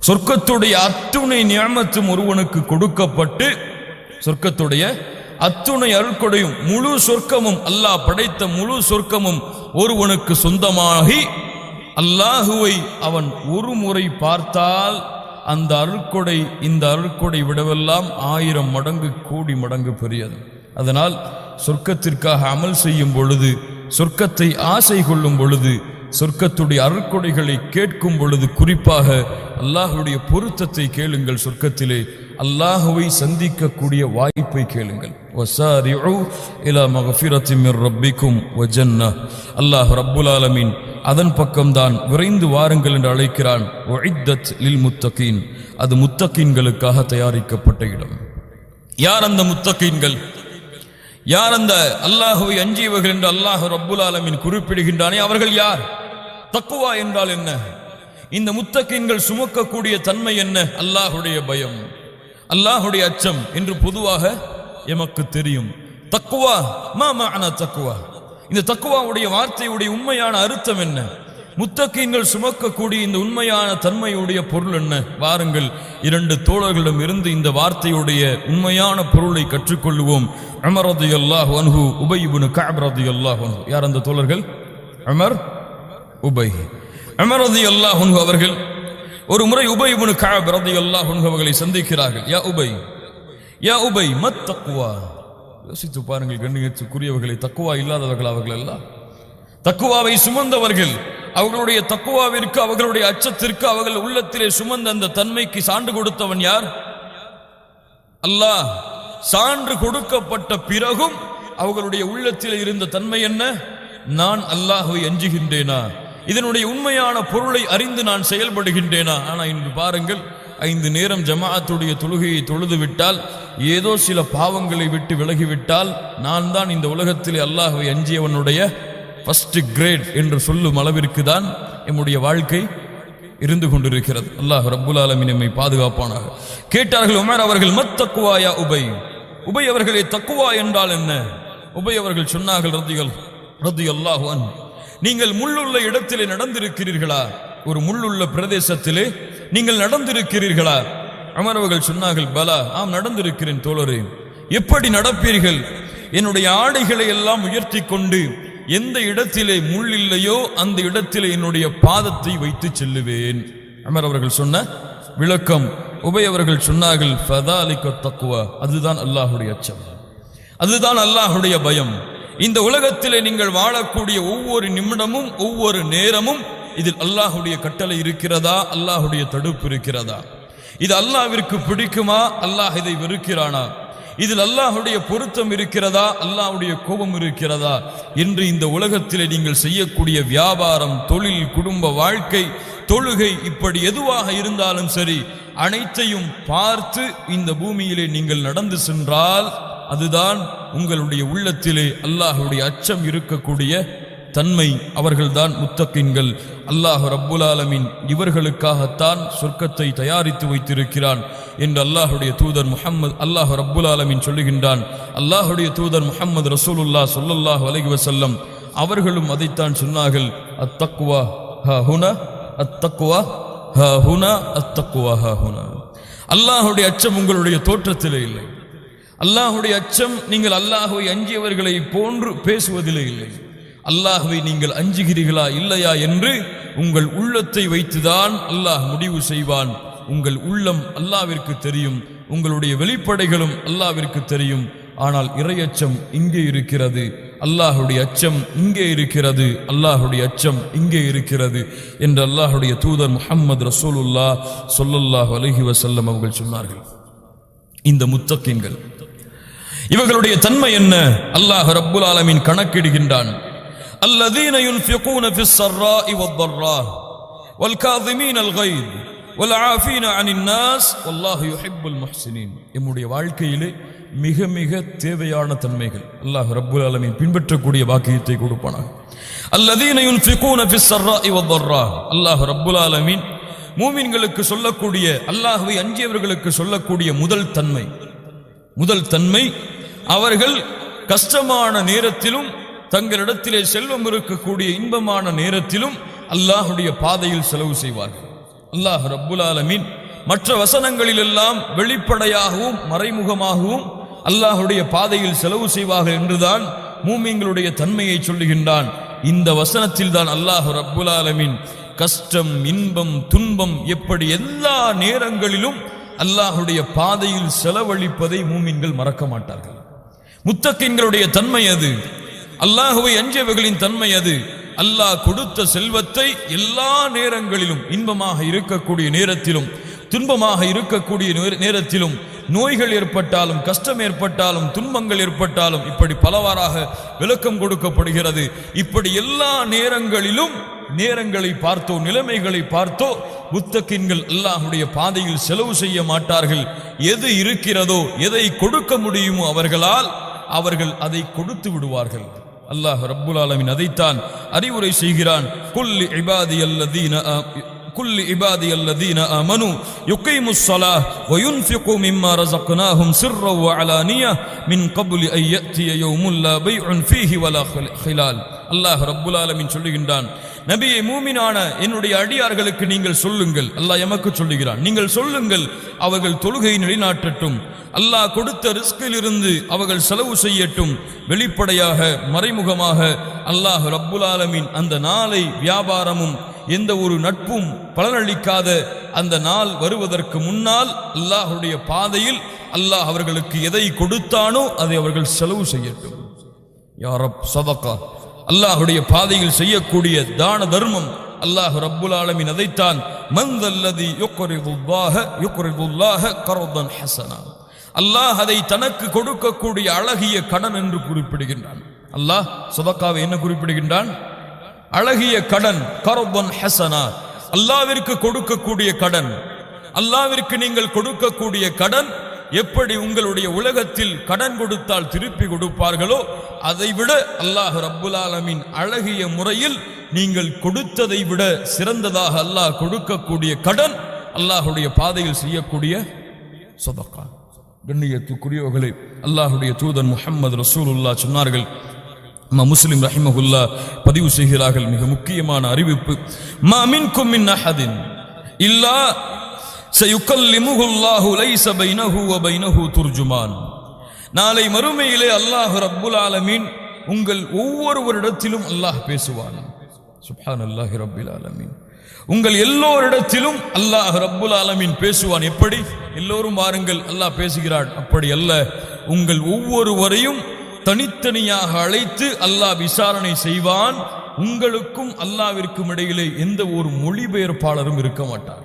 சொர்க்கத்துடைய அத்துணை நிஅமத்தும் ஒருவனுக்கு கொடுக்கப்பட்டு, சொர்க்கத்துடைய அத்துணை அருட்கொடையும் முழு சொர்க்கமும், அல்லாஹ் படைத்த முழு சொர்க்கமும் ஒருவனுக்கு சொந்தமாகி, அல்லாஹுவை அவன் ஒரு முறை பார்த்தால் அந்த அருட்கொடை இந்த அருட்கொடை விடவெல்லாம் 1000 மடங்கு கோடி மடங்கு பெரியது. அதனால் சொர்க்கத்திற்காக அமல் செய்யும் பொழுது, சொர்க்கத்தை ஆசை கொள்ளும் பொழுது, சொர்க்கத்துடைய அருட்கொடைகளை கேட்கும் பொழுது குறிப்பாக அல்லாஹுடைய பொருத்தத்தை கேளுங்கள். சொர்க்கத்திலே அல்லாஹுவை சந்திக்கக்கூடிய வாய்ப்பை கேளுங்கள். வஸாரிஉ இலா மக்ஃபிரத்தின் மிர் ரப்பிக்கும் வ ஜன்னah, அல்லாஹ் ரப்புல் ஆலமீன் அதன் பக்கம்தான் விரைந்து வாருங்கள் என்று அழைக்கிறான். உஇத்தத் லில் முத்தகீன், அது முத்தகீன்களுக்காக தயாரிக்கப்பட்ட இடம். யார் அந்த முத்தகீன்கள்? யார் அந்த அல்லாஹுவை அஞ்சியவர்கள் என்று அல்லாஹ் ரப்புல் ஆலமீன் குறிப்பிடுகின்றானே, அவர்கள் யார்? தக்வா என்றால் என்ன? இந்த முத்தகீன்கள் சுமக்கக்கூடிய தன்மை என்ன? அல்லாஹுடைய பயம், அல்லாஹுடைய அச்சம் என்று பொதுவாக எமக்கு தெரியும். தக்வா, மா மஅனா தக்வா, இந்த தக்வாவுடைய வார்த்தையுடைய உண்மையான அர்த்தம் என்ன? முத்தகீன்கள் சுமக்கக்கூடிய இந்த உண்மையான தன்மையுடைய பொருள் என்ன? வாருங்கள், 2 தோழர்களிடம் இருந்து இந்த வார்த்தையுடைய உண்மையான பொருளை கற்றுக்கொள்வோம். உமர் ரலியல்லாஹு அன்ஹு, உபை இப்னு கஅப் ரலியல்லாஹு அன்ஹு. யார் அந்த தோழர்கள்? உமர், உபை. உமர் ரலியல்லாஹு அன்ஹு அவர்கள் ஒரு முறை உபை இப்னு கஅப் ரலியல்லாஹு அன்ஹு அவர்களை சந்திக்கிறார்கள். யா உபை மத் தக்வா. யோசித்து பாருங்கள் கண்ணியத்துக்குரியவர்களை, தக்வா இல்லாதவர்கள் அவர்கள் எல்லாம். தக்வாவை சுமந்தவர்கள், அவர்களுடைய தக்வாவிற்கு, அவர்களுடைய அச்சத்திற்கு, அவர்கள் உள்ளத்திலே சுமந்த அந்த தன்மைக்கு சான்று கொடுத்தவன் யார்? அல்லாஹ். சான்று கொடுக்கப்பட்ட பிறகும் அவர்களுடைய உள்ளத்தில் இருந்த தன்மை என்ன? நான் அல்லாஹ்வை அஞ்சுகின்றேனா? இதனுடைய உண்மையான பொருளை அறிந்து நான் செயல்படுகின்றேனா? ஆனால் இன்று பாருங்கள், 5 நேரம் ஜமாஅத்துடைய தொழுகையை தொழுது விட்டால், ஏதோ சில பாவங்களை விட்டு விலகிவிட்டால், நான் தான் இந்த உலகத்திலே அல்லாஹ்வை அஞ்சியவனுடைய ஃபர்ஸ்ட் கிரேட் என்று சொல்லும் அளவிற்கு தான் நம்முடைய வாழ்க்கை இருந்து கொண்டிருக்கிறது. அல்லாஹ் ரப்புல் ஆலமீன் நம்மை பாதுகாப்பானாக. கேட்டார்கள் உமர் அவர்கள், மத் தக்வா யா உபை, உபை அவர்களே தக்வா என்றால் என்ன? உபை அவர்கள் சொன்னார்கள், ரலியல்லாஹு அன்ஹு, நீங்கள் முள்ளுள்ள இடத்திலே நடந்திருக்கிறீர்களா? ஒரு முள்ளுள்ள பிரதேசத்திலே நீங்கள் நடந்திருக்கிறீர்களா? உமர் அவர்கள் சொன்னார்கள், பலா, ஆம் நடந்திருக்கிறேன் தோழரே. எப்படி நடப்பீர்கள்? என்னுடைய ஆடைகளை எல்லாம் உயர்த்தி கொண்டு எந்த இடத்திலே முள் இல்லையோ அந்த இடத்திலே என்னுடைய பாதத்தை வைத்து செல்லுவேன். உமர் அவர்கள் சொன்ன விளக்கம். உபை அவர்கள் சொன்னார்கள், ஃபதாலிக தக்வா, அதுதான் அல்லாஹ்வுடைய அச்சம். அதுதான் அல்லாஹுடைய பயம். இந்த உலகத்திலே நீங்கள் வாழக்கூடிய ஒவ்வொரு நிமிடமும் ஒவ்வொரு நேரமும் இதில் அல்லாஹுடைய கட்டளை இருக்கிறதா, அல்லாஹுடைய தடுப்பு இருக்கிறதா, இது அல்லாஹ்விற்கு பிடிக்குமா, அல்லாஹ் இதை வெறுக்கிறானா, இதில் அல்லாஹுடைய பொருத்தம் இருக்கிறதா, அல்லாஹுடைய கோபம் இருக்கிறதா என்று இந்த உலகத்திலே நீங்கள் செய்யக்கூடிய வியாபாரம், தொழில், குடும்ப வாழ்க்கை, தொழுகை, இப்படி எதுவாக இருந்தாலும் சரி, அனைத்தையும் பார்த்து இந்த பூமியிலே நீங்கள் நடந்து சென்றால் அதுதான் உங்களுடைய உள்ளத்திலே அல்லாஹுடைய அச்சம் இருக்கக்கூடிய தன்மை. அவர்கள்தான் முத்தகின்கள். அல்லாஹ் ரப்புல் ஆலமீன் இவர்களுக்காகத்தான் சொர்க்கத்தை தயாரித்து வைத்திருக்கிறான் என்று அல்லாஹுடைய தூதர் அல்லாஹ் ரப்புல் ஆலமீன் சொல்லுகின்றான். அல்லாஹுடைய தூதர் முஹம்மது ரசூலுல்லாஹ் ஸல்லல்லாஹு அலைஹி வஸல்லம் அவர்களும் அதைத்தான் சொன்னார்கள். அத்தக்வா ஹுனா, அத்தக்வா ஹுனா, அத்தக்வா ஹுனா. அல்லாஹுடைய அச்சம் உங்களுடைய தோற்றத்திலே இல்லை. அல்லாஹுடைய அச்சம் நீங்கள் அல்லாஹ்வை அஞ்சியவர்களை போன்று பேசுவதிலே இல்லை. அல்லாஹ்வை நீங்கள் அஞ்சுகிறீர்களா இல்லையா என்று உங்கள் உள்ளத்தை வைத்துதான் அல்லாஹ் முடிவு செய்வான். உங்கள் உள்ளம் அல்லாஹ்விற்கு தெரியும், உங்களுடைய வெளிப்படைகளும் அல்லாஹ்விற்கு தெரியும். ஆனால் இறையச்சம் இங்கே இருக்கிறது, அல்லாஹுடைய அச்சம் இங்கே இருக்கிறது, அல்லாஹுடைய அச்சம் இங்கே இருக்கிறது என்று அல்லாஹுடைய தூதர் முஹம்மது ரசூலுல்லாஹ் ஸல்லல்லாஹு அலைஹி வஸல்லம் அவர்கள் சொன்னார்கள். இந்த முத்தகீன்கள் இவர்களுடைய தன்மை என்ன? அல்லாஹ் ரப்புல் ஆலமீன் கணக்கிடுகின்றான். அல்லதீன யுன்ஃபிகூன ஃபிஸ் ஸர்ராஇ வத்-ضர்ரா வல்-காஸிமீன அல்-கைத் வல்-ஆஃபீன அனின் நாஸ் வல்லாஹு யுஹிப்புல் முஹ்ஸினீன். நம்முடைய வாழ்க்கையிலே மிக மிக தேவையான தன்மைகள் அல்லாஹ் ரப்புல் ஆலமீன் பின்பற்றக்கூடிய பாக்கியத்தை கொடுப்பானாக. அல்லதீன யுன்ஃபிகூன ஃபிஸ் ஸர்ராஇ வத்-ضர்ரா. அல்லாஹ் ரப்புல் ஆலமீன் மூமின்களுக்கு சொல்லக்கூடிய, அல்லாஹ்வை அஞ்சியவர்களுக்கு சொல்லக்கூடிய முதல் தன்மை அவர்கள் கஷ்டமான நேரத்திலும் தங்களிடத்திலே செல்வம் இருக்கக்கூடிய இன்பமான நேரத்திலும் அல்லாஹுடைய பாதையில் செலவு செய்வார்கள். அல்லாஹ் ரப்புல் ஆலமீன் மற்ற வசனங்களில் எல்லாம் வெளிப்படையாகவும் மறைமுகமாகவும் அல்லாஹுடைய பாதையில் செலவு செய்வார்கள் என்றுதான் மூமின்களுடைய தன்மையை சொல்லுகின்றான். இந்த வசனத்தில் தான் அல்லாஹ் ரப்புல் ஆலமீன் கஷ்டம், இன்பம், துன்பம் எப்படி எல்லா நேரங்களிலும் அல்லாஹுடைய பாதையில் செலவழிப்பதை மூமின்கள் மறக்க மாட்டார்கள். முத்தகீன்களுடைய தன்மை அது, அல்லாஹுவை அஞ்சியவர்களின் தன்மை அது. அல்லாஹ் கொடுத்த செல்வத்தை எல்லா நேரங்களிலும், இன்பமாக இருக்கக்கூடிய நேரத்திலும் துன்பமாக இருக்கக்கூடிய நேரத்திலும், நோய்கள் ஏற்பட்டாலும் கஷ்டம் ஏற்பட்டாலும் துன்பங்கள் ஏற்பட்டாலும், இப்படி பலவாறாக விளக்கம் கொடுக்கப்படுகிறது. இப்படி எல்லா நேரங்களிலும் நேரங்களை பார்த்தோ நிலைமைகளை பார்த்தோ முத்தகீன்கள் அல்லாஹுடைய பாதையில் செலவு செய்ய மாட்டார்கள். எது இருக்கிறதோ, எதை கொடுக்க முடியுமோ அவர்களால் அவர்கள் அதை கொடுத்து விடுவார்கள். அல்லாஹ் ரப்புல் ஆலமீன் அதைத்தான் அறிவுரை செய்கிறான். குல்லி இபாதியல்லதீன ஆமனு யுகீமுஸ் ஸலாஹ் வ யுன்ஃபிகு மிம்மா ரஸக்னாஹும் சிர்ரன் வ அலானியா மின் கப்லி அன் யஅதிய யௌமுன் லா பைஉன் ஃபீஹி வலா ஹிலால். அல்லாஹ் ரப்புல் ஆலமீன் சொல்லுகின்றான், நபியே, மூமினான என்னுடைய அடியார்களுக்கு நீங்கள் சொல்லுங்கள். அல்லாஹ் எமக்கு சொல்லுகிறான், நீங்கள் சொல்லுங்கள், அவர்கள் தொழுகையை நிலைநாட்டட்டும், அல்லாஹ் கொடுத்த ரிஸ்கிலிருந்து அவர்கள் செலவு செய்யட்டும். வெளிப்படையாக மறைமுகமாக அல்லாஹ் ரப்புல் ஆலமீன் அந்த நாளை வியாபாரமும் எந்த ஒரு நட்பும் பலனளிக்காத அந்த நாள் வருவதற்கு முன்னால் அல்லாஹுடைய பாதையில் அல்லாஹ் அவர்களுக்கு எதை கொடுத்தானோ அதை அவர்கள் செலவு செய்யட்டும். யா ரப் சதகா, அல்லாஹுடைய பாதையில் செய்யக்கூடிய தான தர்மம். அல்லாஹ் ரப்புல் ஆலமீன் அதைத்தான் மன்தல்லதி யுக்ரிதுல்லாஹ கர்தன் ஹஸனா, அல்லாஹ் அதை தனக்கு கொடுக்கக்கூடிய அழகிய கடன் என்று குறிப்பிடுகின்றான். அல்லாஹ் சதகாவை என்ன குறிப்பிடுகின்றான்? அழகிய கடன், கர்தன் ஹஸனா, அல்லாஹ்விற்கு கொடுக்கக்கூடிய கடன். அல்லாஹ்விற்கு நீங்கள் கொடுக்கக்கூடிய கடன் எப்படி உங்களுடைய உலகத்தில் கடன் கொடுத்தால் திருப்பி கொடுப்பார்களோ அதைவிட அல்லாஹ் ரப்புல் ஆலமீன் அழகிய முறையில் நீங்கள் கொடுத்ததை விட சிறந்ததாக அல்லாஹ் கொடுக்கக்கூடிய கடன் அல்லாஹுடைய பாதையில் செய்யக்கூடிய சதகா. கண்ணியத்துக்குரியவர்களே, அல்லாஹுடைய தூதர் முஹம்மது ரசூலுல்லாஹ் சொன்னார்கள், முஸ்லிம் ரஹிமஹுல்லா பதிவு செய்கிறார்கள், மிக முக்கியமான அறிவிப்பு, மா மின்கும் மின் அஹதின் இல்லா சயுகல்லிமுஹுல்லாஹு லைஸ பைனஹு வ பைனஹு துர்ஜுமான். நாளை மறுமையிலே அல்லாஹ் ரப்புல் ஆலமீன் உங்கள் ஒவ்வொருவரிடத்திலும் அல்லாஹ் பேசுவான். சுப்ஹானல்லாஹி ரப்பில் ஆலமீன். உங்கள் எல்லோரிடத்திலும் அல்லாஹ் ரப்புல் ஆலமீன் பேசுவான். எப்படி? எல்லோரும் வாருங்கள், அல்லாஹ் பேசுகிறான். அப்படி அல்ல, உங்கள் ஒவ்வொருவரையும் தனித்தனியாக அழைத்து அல்லாஹ் விசாரணை செய்வான். உங்களுக்கும் அல்லாஹ்விற்கும் இடையிலே எந்த ஒரு மொழிபெயர்ப்பாளரும் இருக்க மாட்டார்.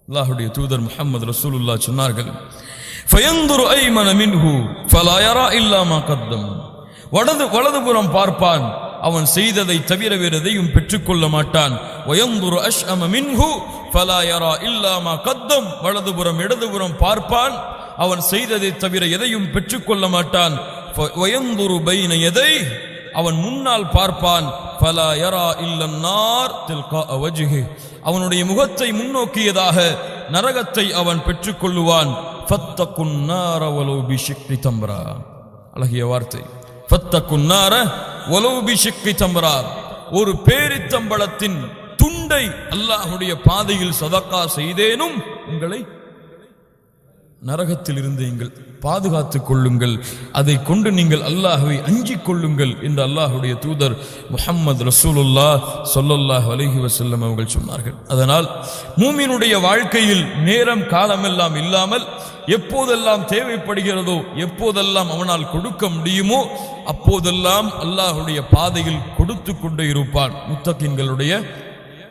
அல்லாஹ்வுடைய தூதர் முஹம்மது ரசூலுல்லாஹ் சொன்னார்கள், ஃபயந்துரு ஐமன மின்ஹு ஃபலா யரா இல்லா மா கத்தம். வலதுபுறம் பார்ப்பான், அவன் செய்ததை தவிர வேறு எதையும் பெற்றுக்கொள்ள மாட்டான். வயந்துரு அஷ்அம மின்ஹு ஃபலா யரா இல்லா மா கத்தம். வலதுபுறம் இடதுபுறம் பார்ப்பான், அவன் செய்ததை தவிர எதையும் பெற்றுக்கொள்ள மாட்டான். வயந்துரு பைன யதை, அவன் முன்னால் பார்ப்பான், ஃபலா யரா இல்லன் நார் தில்கா வஜ்ஹி. அவனுடைய முகத்தை முன்னோக்கியதாக நரகத்தை அவன் பெற்றுக்கொள்ளுவான். ஃபத்தகுன் நார வலௌ பிஷிக்ரி தம்ரா. அழகிய வார்த்தை. ஃபத்தகுன் நார வலௌ பிஷிக்ரி தம்ரா. ஒரு பேரித்தம்பளத்தின் துண்டை அல்லாஹ்வுடைய பாதையில் சதகா செய்தேனும் உங்களை நரகத்தில் இருந்து நீங்கள் பாதுகாத்துக் கொள்ளுங்கள், அதை கொண்டு நீங்கள் அல்லாஹ்வை அஞ்சிக் கொள்ளுங்கள் என்று அல்லாஹ்வுடைய தூதர் முஹம்மது ரசூலுல்லாஹ் ஸல்லல்லாஹு அலைஹி வஸல்லம் அவர்கள் சொன்னார்கள். அதனால் மூமினுடைய வாழ்க்கையில் நேரம் காலமெல்லாம் இல்லாமல் எப்போதெல்லாம் தேவைப்படுகிறதோ, எப்போதெல்லாம் அவனால் கொடுக்க முடியுமோ அப்போதெல்லாம் அல்லாஹ்வுடைய பாதையில் கொடுத்து கொண்டே இருப்பான். முத்தகீன்களுடைய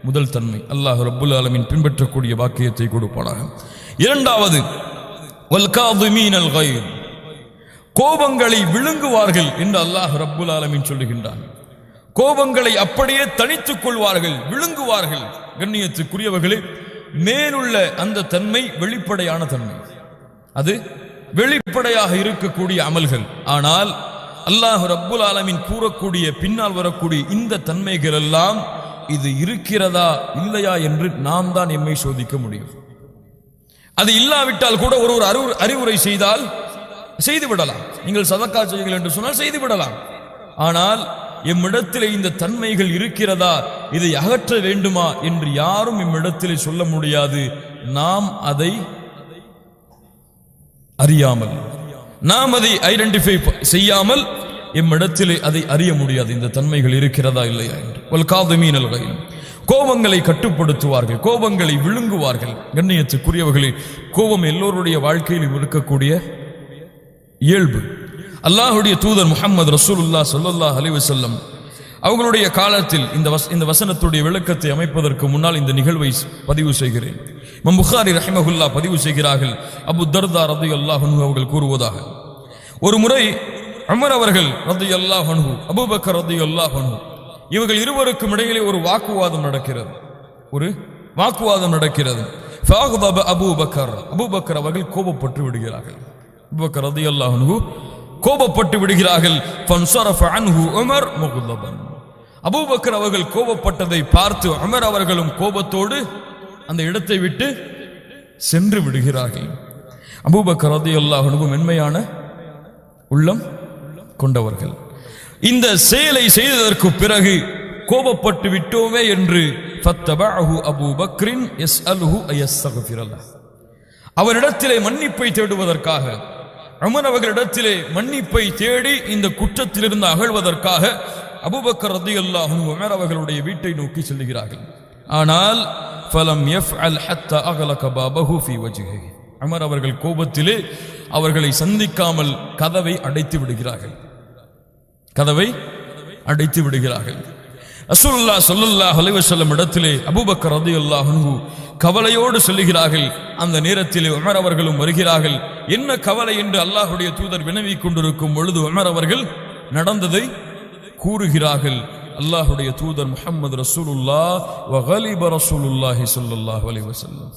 முதல் தன்மை. அல்லாஹ் ரப்புல் ஆலமீன் பின்பற்றக்கூடிய வாக்கியத்தை கொடுப்பானாக. இரண்டாவது, வல்காதிமீனல் கைர், கோபங்களை விழுங்குவார்கள் என்று அல்லாஹ் ரப்புல் ஆலமீன் சொல்லுகின்றான். கோபங்களை அப்படியே தனித்துக் கொள்வார்கள், விழுங்குவார்கள். கண்ணியத்துக்குரியவர்களே, மேலுள்ள அந்த தன்மை வெளிப்படையான தன்மை, அது வெளிப்படையாக இருக்கக்கூடிய அமல்கள். ஆனால் அல்லாஹ் ரப்புல் ஆலமீன் கூறக்கூடிய பின்னால் வரக்கூடிய இந்த தன்மைகள் எல்லாம் இது இருக்கிறதா இல்லையா என்று நாம் தான் எம்மை சோதிக்க முடியும். அது இல்லாவிட்டால் கூட ஒரு அறிவுரை செய்தால் செய்து விடலாம். நீங்கள் சதக்கா செய்யுங்கள் என்று சொன்னால் செய்து விடலாம். ஆனால் எம்மிடத்திலே இந்த தன்மைகள் இருக்கிறதா, இதை அகற்ற வேண்டுமா என்று யாரும் எம்மிடத்திலே சொல்ல முடியாது. நாம் அதை அறியாமல், நாம் அதை ஐடென்டிஃபை செய்யாமல் எம்மிடத்திலே அதை அறிய முடியாது, இந்த தன்மைகள் இருக்கிறதா இல்லையா என்று. வல்காதிமீனல் கைர், கோபங்களை கட்டுப்படுத்துவார்கள், கோபங்களை விழுங்குவார்கள். கண்ணியத்துக்குரியவர்களே, கோபம் எல்லோருடைய வாழ்க்கையிலும் இருக்கக்கூடிய இயல்பு. அல்லாஹ்வுடைய தூதர் முஹம்மது ரசூலுல்லாஹ் ஸல்லல்லாஹு அலைஹி வஸல்லம் அவர்களுடைய காலத்தில் இந்த வசனத்துடைய விளக்கத்தை அமைப்பதற்கு முன்னால் இந்த நிகழ்வை பதிவு செய்கிறேன். இமாம் புகாரி ரஹிமஹுல்லாஹ் பதிவு செய்கிறார்கள், அபூ தர்தா ரலியல்லாஹு அன்ஹு அவர்கள் கூறுவதாக, ஒரு முறை உமர் அவர்கள் ரலியல்லாஹு அன்ஹு, அபூபக்கர் ரலியல்லாஹு அன்ஹு, இவர்கள் இருவருக்கும் இடையிலே ஒரு வாக்குவாதம் நடக்கிறது. அபூபக்கர் அவர்கள் கோபப்பட்டு விடுகிறார்கள். அபூபக்கர் ரலியல்லாஹு அன்ஹு கோபப்பட்டு விடுகிறார்கள். ஃபன்ஸரஃப அன்ஹு உமர் முக்தபன். அபூபக்கர் அவர்கள் கோபப்பட்டதை பார்த்து உமர் அவர்களும் கோபத்தோடு அந்த இடத்தை விட்டு சென்று விடுகிறார்கள். அபூபக்கர் ரலியல்லாஹு அன்ஹு மென்மையான உள்ளம் கொண்டவர்கள். இந்த செயலை செய்ததற்கு பிறகு கோபப்பட்டு விட்டோமே என்று ஃபத்தபஅஹு அபூ பக்ரின் யஸ்அலுஹு அயஸ்தக்ஃபிரல்லாஹ், அவரிடத்திலே மன்னிப்பை தேடுவதற்காக, உமர் அவர்களிடத்திலே மன்னிப்பை தேடி இந்த குற்றத்திலிருந்து அகழ்வதற்காக அபூபக்கர் ரலியல்லாஹு அன்ஹு உமர் அவர்களுடைய வீட்டை நோக்கி செல்கிறார்கள். ஆனால் ஃபலம் யஃஅல் ஹத்தா அக்லக பாபஹு ஃபீ வஜ்ஹிஹி, உமர் அவர்கள் கோபத்திலே அவர்களை சந்திக்காமல் கதவை அடைத்து விடுகிறார்கள். ரசூலுல்லாஹ் ஸல்லல்லாஹு அலைஹி வஸல்லம் இடத்திலே அபூபக்கர் ரலியல்லாஹு அன்ஹு கவலையோடு சொல்லுகிறார்கள். அந்த நேரத்திலே உமர் அவர்களும் வருகிறார்கள். என்ன கவலை என்று அல்லாஹ்வுடைய தூதர் வினவிக் கொண்டிருக்கும் பொழுது உமர் அவர்கள் நடந்ததை கூறுகிறார்கள். அல்லாஹ்வுடைய தூதர் முஹம்மது ரசூலுல்லாஹ் வ கலிப ரசூலுல்லாஹி ஸல்லல்லாஹு அலைஹி வஸல்லம்,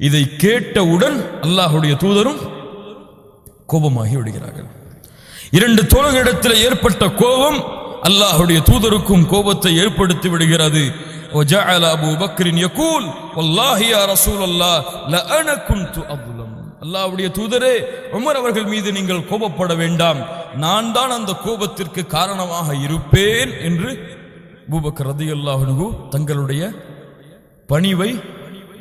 இதை கேட்டவுடன் அல்லாஹ்வுடைய தூதரும் கோபமாகி விடுகிறார்கள். இரண்டு தோழர்களிடத்தில் ஏற்பட்ட கோபம் அல்லாஹ்வுடைய தூதருக்கும் கோபத்தை ஏற்படுத்தி விடுகிறது. وجعل ابو بكر يقول والله يا رسول الله لانا كنت اظلم, அல்லாஹ்வுடைய தூதரே, உமர் அவர்கள் மீது நீங்கள் கோபப்பட வேண்டாம், நான் தான் அந்த கோபத்திற்கு காரணமாக இருப்பேன் என்று அபூபக்கர் ரலியல்லாஹு அன்ஹு தங்களுடைய பணிவை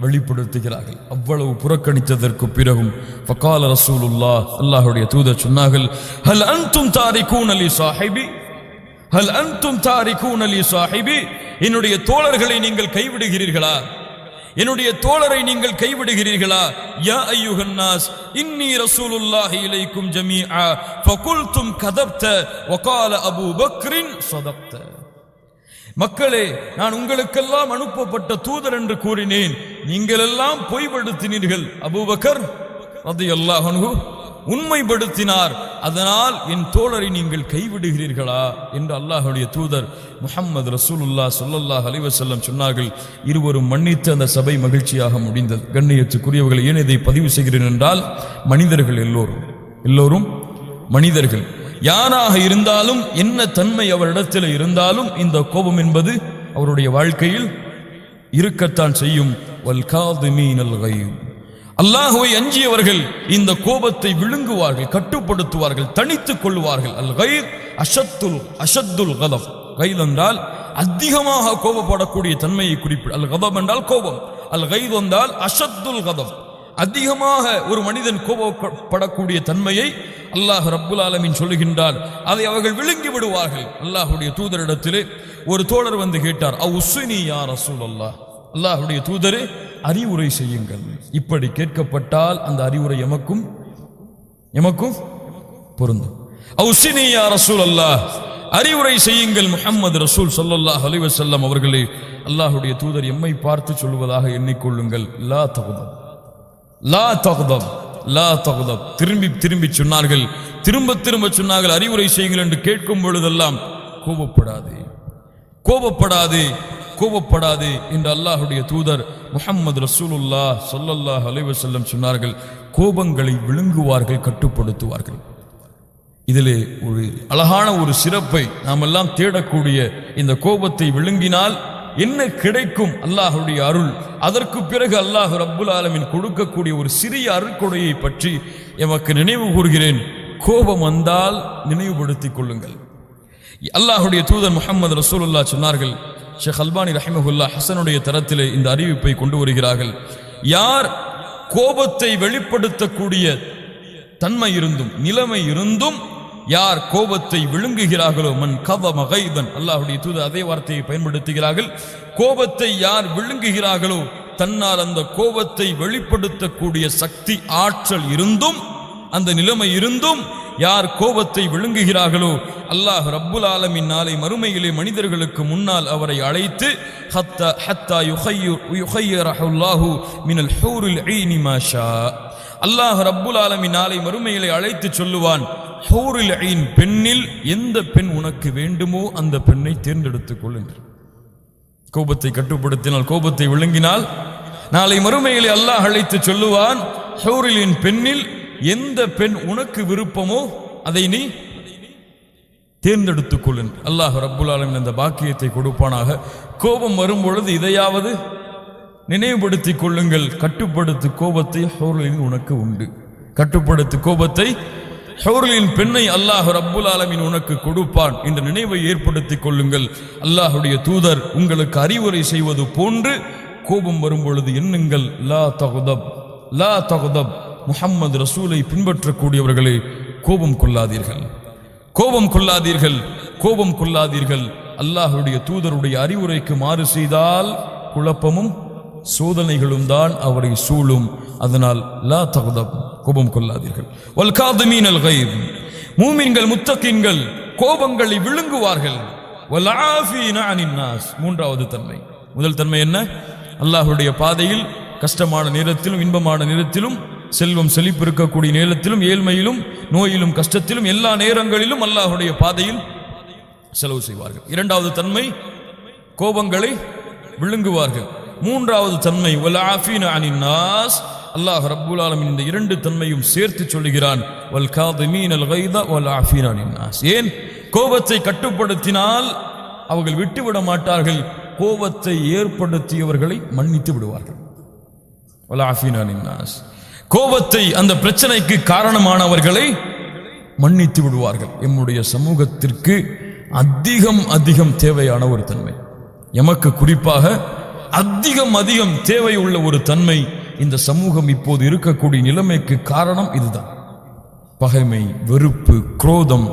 வெளிப்படுத்துகிறார்கள். அவ்வளவு புறக்கணித்ததற்கு பிறகும் ஃபகால ரசூலுல்லாஹ், அல்லாஹ்வுடைய தூதர் சொன்னார்கள், ஹல் அன்தும் தாரிகூன லி சாஹிபி, ஹல் அன்தும் தாரிகூன லி சாஹிபி, என்னுடைய தோழர்களை நீங்கள் கைவிடுகிறீர்களா? என்னுடைய தோழரை நீங்கள் கைவிடுகிறீர்களா? யா அய்யுஹன் நாஸ் இன்னி ரசூலுல்லாஹி இலைக்கும் ஜமீஆ ஃபகுல்தும் கதப்த வகால அபூ பக்ரின் ஸதக்த. மக்களே, நான் உங்களுக்கெல்லாம் அனுப்பப்பட்ட தூதர் என்று கூறினேன், நீங்கள் எல்லாம் பொய்படுத்தினீர்கள். அபூபக்கர் ரலியல்லாஹு அன்ஹு உண்மைப்படுத்தினார். அதனால் என் தோழரை நீங்கள் கைவிடுகிறீர்களா என்று அல்லாஹ்வுடைய தூதர் முஹம்மது ரசூலுல்லாஹ் ஸல்லல்லாஹு அலைஹி வஸல்லம் சொன்னார்கள். இருவரும் மன்னித்து அந்த சபை மகிழ்ச்சியாக முடிந்தது. கண்ணியத்துக்குரியவர்கள், ஏன் இதை பதிவு செய்கிறேன் என்றால், மனிதர்கள் எல்லோரும் மனிதர்கள். யாராக இருந்தாலும், என்ன தன்மை அவரிடத்தில் இருந்தாலும், இந்த கோபம் என்பது அவருடைய வாழ்க்கையில் இருக்கத்தான் செய்யும். வல் காதிமீனல் கைஸ், அல்லாஹ்வை அஞ்சியவர்கள் இந்த கோபத்தை விழுங்குவார்கள், கட்டுப்படுத்துவார்கள், தணித்துக் கொள்வார்கள். அல் கைஸ் அஷத்துல் கதப். கைஸ் என்றால் அதிகமாக கோபப்படக்கூடிய தன்மையை குறிப்பிடு. அல் கதப் என்றால் கோபம். அல் கைஸ் என்றால் அஷத்துல் கதப். அதிகமாக ஒரு மனிதன் கோபப்படக்கூடிய தன்மையை அல்லாஹ் ரப்புல் ஆலமீன் சொல்லுகின்றார். அதை அவர்கள் விழுங்கி விடுவார்கள். அல்லாஹ்வுடைய தூதரிடத்திலே ஒரு தோழர் வந்து கேட்டார், அவுஸ்ஸினி யா ரசூலல்லாஹ், அல்லாஹ்வுடைய தூதரே அறிவுரை செய்யுங்கள். இப்படி கேட்கப்பட்டால் அந்த அறிவுரை எமக்கும் பொருந்தும். அவுஸ்ஸினி யா ரசூலல்லாஹ், அறிவுரை செய்யுங்கள் முஹம்மது ரசூல் ஸல்லல்லாஹு அலைஹி வஸல்லம் அவர்களே. அல்லாஹ்வுடைய தூதர் எம்மை பார்த்து சொல்வதாக எண்ணிக்கொள்ளுங்கள், லா தக்தப், லா தக்தப், லா தக்தப். திரும்பி சொன்னார்கள், திரும்ப சொன்னார்கள், அறிவுரை செய்யுங்கள் என்று கேட்கும் பொழுதெல்லாம் கோபப்படாதே, கோபப்படாதே, கோபப்படாதே என்று அல்லாஹ்வுடைய தூதர் முஹம்மது ரசூலுல்லாஹ் ஸல்லல்லாஹு அலைஹி வஸல்லம் சொன்னார்கள். கோபங்களை விழுங்குவார்கள், கட்டுப்படுத்துவார்கள். இதிலே ஒரு அழகான ஒரு சிறப்பை நாம் எல்லாம் தேடக்கூடிய, இந்த கோபத்தை விழுங்கினால் என்ன கிடைக்கும்? அல்லாஹ்வுடைய அருள். அதற்கு பிறகு அல்லாஹ் ரப்புல் ஆலமீன் கொடுக்கக்கூடிய ஒரு சிறிய அருட்கொடையை பற்றி எமக்கு நினைவு கூறுகிறேன். கோபம் வந்தால் நினைவுபடுத்திக் கொள்ளுங்கள். அல்லாஹ்வுடைய தூதர் முஹம்மது ரசூலுல்லாஹ் சொன்னார்கள், ஷேக் அல்பானி ரஹிமஹுல்லாஹ் ஹஸனுடைய தரத்திலே இந்த அறிவிப்பை கொண்டு வருகிறார்கள். யார் கோபத்தை வெளிப்படுத்தக்கூடிய தன்மை இருந்தும் நிலைமை இருந்தும் யார் கோபத்தை விழுங்குகிறார்களோ, மன் கதம கைதன், அல்லாஹ்வுடைய தூதர் அதே வார்த்தையை பயன்படுத்துகிறார்கள். கோபத்தை யார் விழுங்குகிறார்களோ, தன்னால் அந்த கோபத்தை வெளிப்படுத்தக்கூடிய சக்தி ஆற்றல் இருந்தும் அந்த நிலைமை இருந்தும் யார் கோபத்தை விழுங்குகிறார்களோ, அல்லாஹ் ரப்புல் ஆலமீன் நாளை மறுமையிலே மனிதர்களுக்கு முன்னால் அவரை அழைத்து ஹத்தா யுஹய்யிரஹுல்லாஹு மினல் ஹூரில் ஈனி மா ஷா, அல்லாஹ் ரப்புல் ஆலமீன் நாளை மறுமையிலே அழைத்து சொல்லுவான், ஹூரில் ஈன் பெண்ணில் எந்த பெண் உனக்கு வேண்டுமோ அந்த பெண்ணை தேர்ந்தெடுத்துக் கொள்ளுங்கள். கோபத்தை கட்டுப்படுத்தினால், கோபத்தை விழுங்கினால் நாளை மறுமையிலே அல்லாஹ் அழைத்து சொல்லுவான், ஹூரில் பெண்ணில் எந்த பெண் உனக்கு விருப்பமோ அதை நீ தேர்ந்தெடுத்துக் கொள்ளுங்கள். அல்லாஹ் ரப்புல் ஆலமீன் அந்த பாக்கியத்தை கொடுப்பானாக. கோபம் வரும் பொழுது இதையாவது நினைவுபடுத்திக் கொள்ளுங்கள், கட்டுப்படுத்து கோபத்தை ஹூரில் உனக்கு உண்டு. கட்டுப்படுத்து கோபத்தை ஹூரின் பெண்ணை அல்லாஹ் ரப்புல் ஆலமீன் உனக்கு கொடுப்பான் என்ற நினைவை ஏற்படுத்திக் கொள்ளுங்கள். அல்லாஹ்வுடைய தூதர் உங்களுக்கு அறிவுரை செய்வது போன்று கோபம் வரும் பொழுது எண்ணுங்கள், லா தக்தப், லா தக்தப். முஹம்மது ரசூலை பின்பற்றக்கூடியவர்களே, கோபம் கொள்ளாதீர்கள், கோபம் கொள்ளாதீர்கள், கோபம் கொள்ளாதீர்கள். அல்லாஹ்வுடைய தூதருடைய அறிவுரைக்கு மாறு செய்தால் குழப்பமும் சோதனைகளும் தான் அவரை சூழும். அதனால் லா தக்தப், கோபம் கொள்ளாதீர்கள். வல் காதிமீனல் கைஸ், மூமின்கள் முத்தகீன்கள் கோபங்களை விழுங்குவார்கள். வல் ஆஃபீன அனின் நாஸ், மூன்றாவது தன்மை. முதல் தன்மை என்ன? அல்லாஹ்வுடைய பாதையில் கஷ்டமான நேரத்திலும் இன்பமான நேரத்திலும், செல்வம் செழிப்பு இருக்கக்கூடிய நேரத்திலும், ஏழ்மையிலும், நோயிலும், கஷ்டத்திலும், எல்லா நேரங்களிலும் அல்லாஹ்வுடைய பாதையில் செலவு செய்வார்கள். இரண்டாவது தன்மை, கோபங்களை விழுங்குவார்கள். மூன்றாவது தன்மை, வல் ஆஃபீன அனின் நாஸ், அல்லாஹ் ரப்புல் ஆலமீன் இந்த இரண்டு தன்மையும் சேர்த்து சொல்லுகிறான், வல் காதிமீனல் கைத வல் ஆஃபீன அனின் நாஸ். ஏன்? கோபத்தை கட்டுப்படுத்தினால் அவர்கள் விட்டுவிட மாட்டார்கள், கோபத்தை ஏற்படுத்தியவர்களை மன்னித்து விடுவார்கள். வல் ஆஃபீன அனின் நாஸ், கோபத்தை அந்த பிரச்சனைக்கு காரணமானவர்களை மன்னித்து விடுவார்கள். எம்முடைய சமூகத்திற்கு அதிகம் தேவையான ஒரு தன்மை, எமக்கு குறிப்பாக அதிகம் தேவை உள்ள ஒரு தன்மை. இந்த சமூகம் இப்போது இருக்கக்கூடிய நிலைமைக்கு காரணம் இதுதான். பகைமை, வெறுப்பு, குரோதம்,